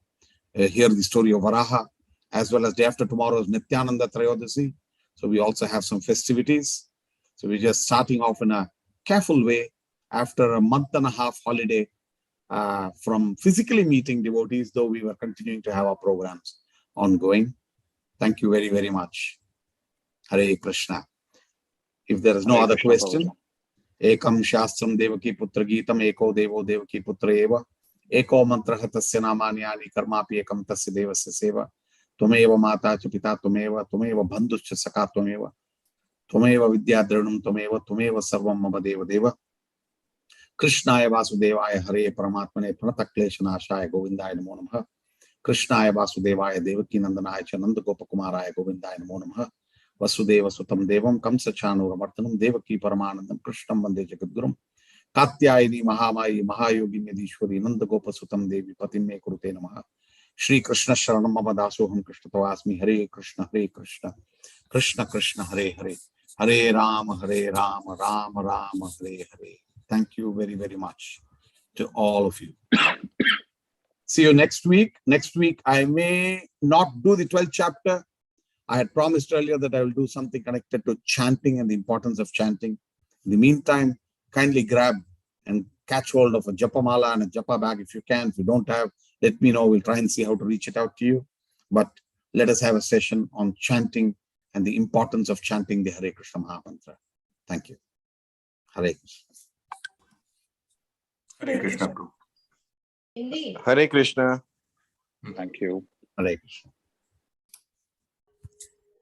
[SPEAKER 1] Hear the story of Varaha, as well as day after tomorrow is Nityananda Trayodasi. So we also have some festivities. So we're just starting off in a careful way after a month and a half holiday from physically meeting devotees, though we were continuing to have our programs ongoing. Thank you very, very much. Hare Krishna. If there is no
[SPEAKER 2] Hare
[SPEAKER 1] other
[SPEAKER 2] Krishna,
[SPEAKER 1] question,
[SPEAKER 2] Prabhuji.
[SPEAKER 1] Ekam Shastram Devaki Putra Geetam Eko Devo Devaki Putra Eva Eko Mantraha Tasya Namanyani Karmapi Ekam Tasya Devasya Seva Tumeva Mata Cha Pita Tumeva Bandhuscha Saka Tumeva Vidya Dranam Tumeva Sarvam Mama Deva Deva Krishnaya Vasudevaya Hare Paramatmane Pratakleshanashaya Govindaya Namo Namaha Krishnaya Vasudevaya Devaki Nandanaya Cha Nanda Gopakumaraya Govindaya Namo Namaha Vasudeva Sutam Devam Kamsa Chanuramartanam Devaki Paramanandam Krishnam Vande Jagadgurum Katyayini Mahamayi Mahayogini Yadishwari Nanda Gopa Sutam Devi Patime Kurute Namaha Shri Krishna Sharanam Mama Dasoham Krishna Tavasmi Hare Krishna Krishna Krishna Hare Hare Hare Rama Rama Rama Hare Hare. Thank you very, very much to all of you. See you next week. Next week I may not do the 12th chapter. I had promised earlier that I will do something connected to chanting and the importance of chanting. In the meantime, kindly grab and catch hold of a japamala and a japa bag if you can. If you don't have, let me know. We'll try and see how to reach it out to you. But let us have a session on chanting and the importance of chanting the Hare Krishna Mahamantra. Thank you. Hare Krishna.
[SPEAKER 6] Hare Krishna.
[SPEAKER 4] Hare Krishna.
[SPEAKER 2] Thank you.
[SPEAKER 1] Hare Krishna.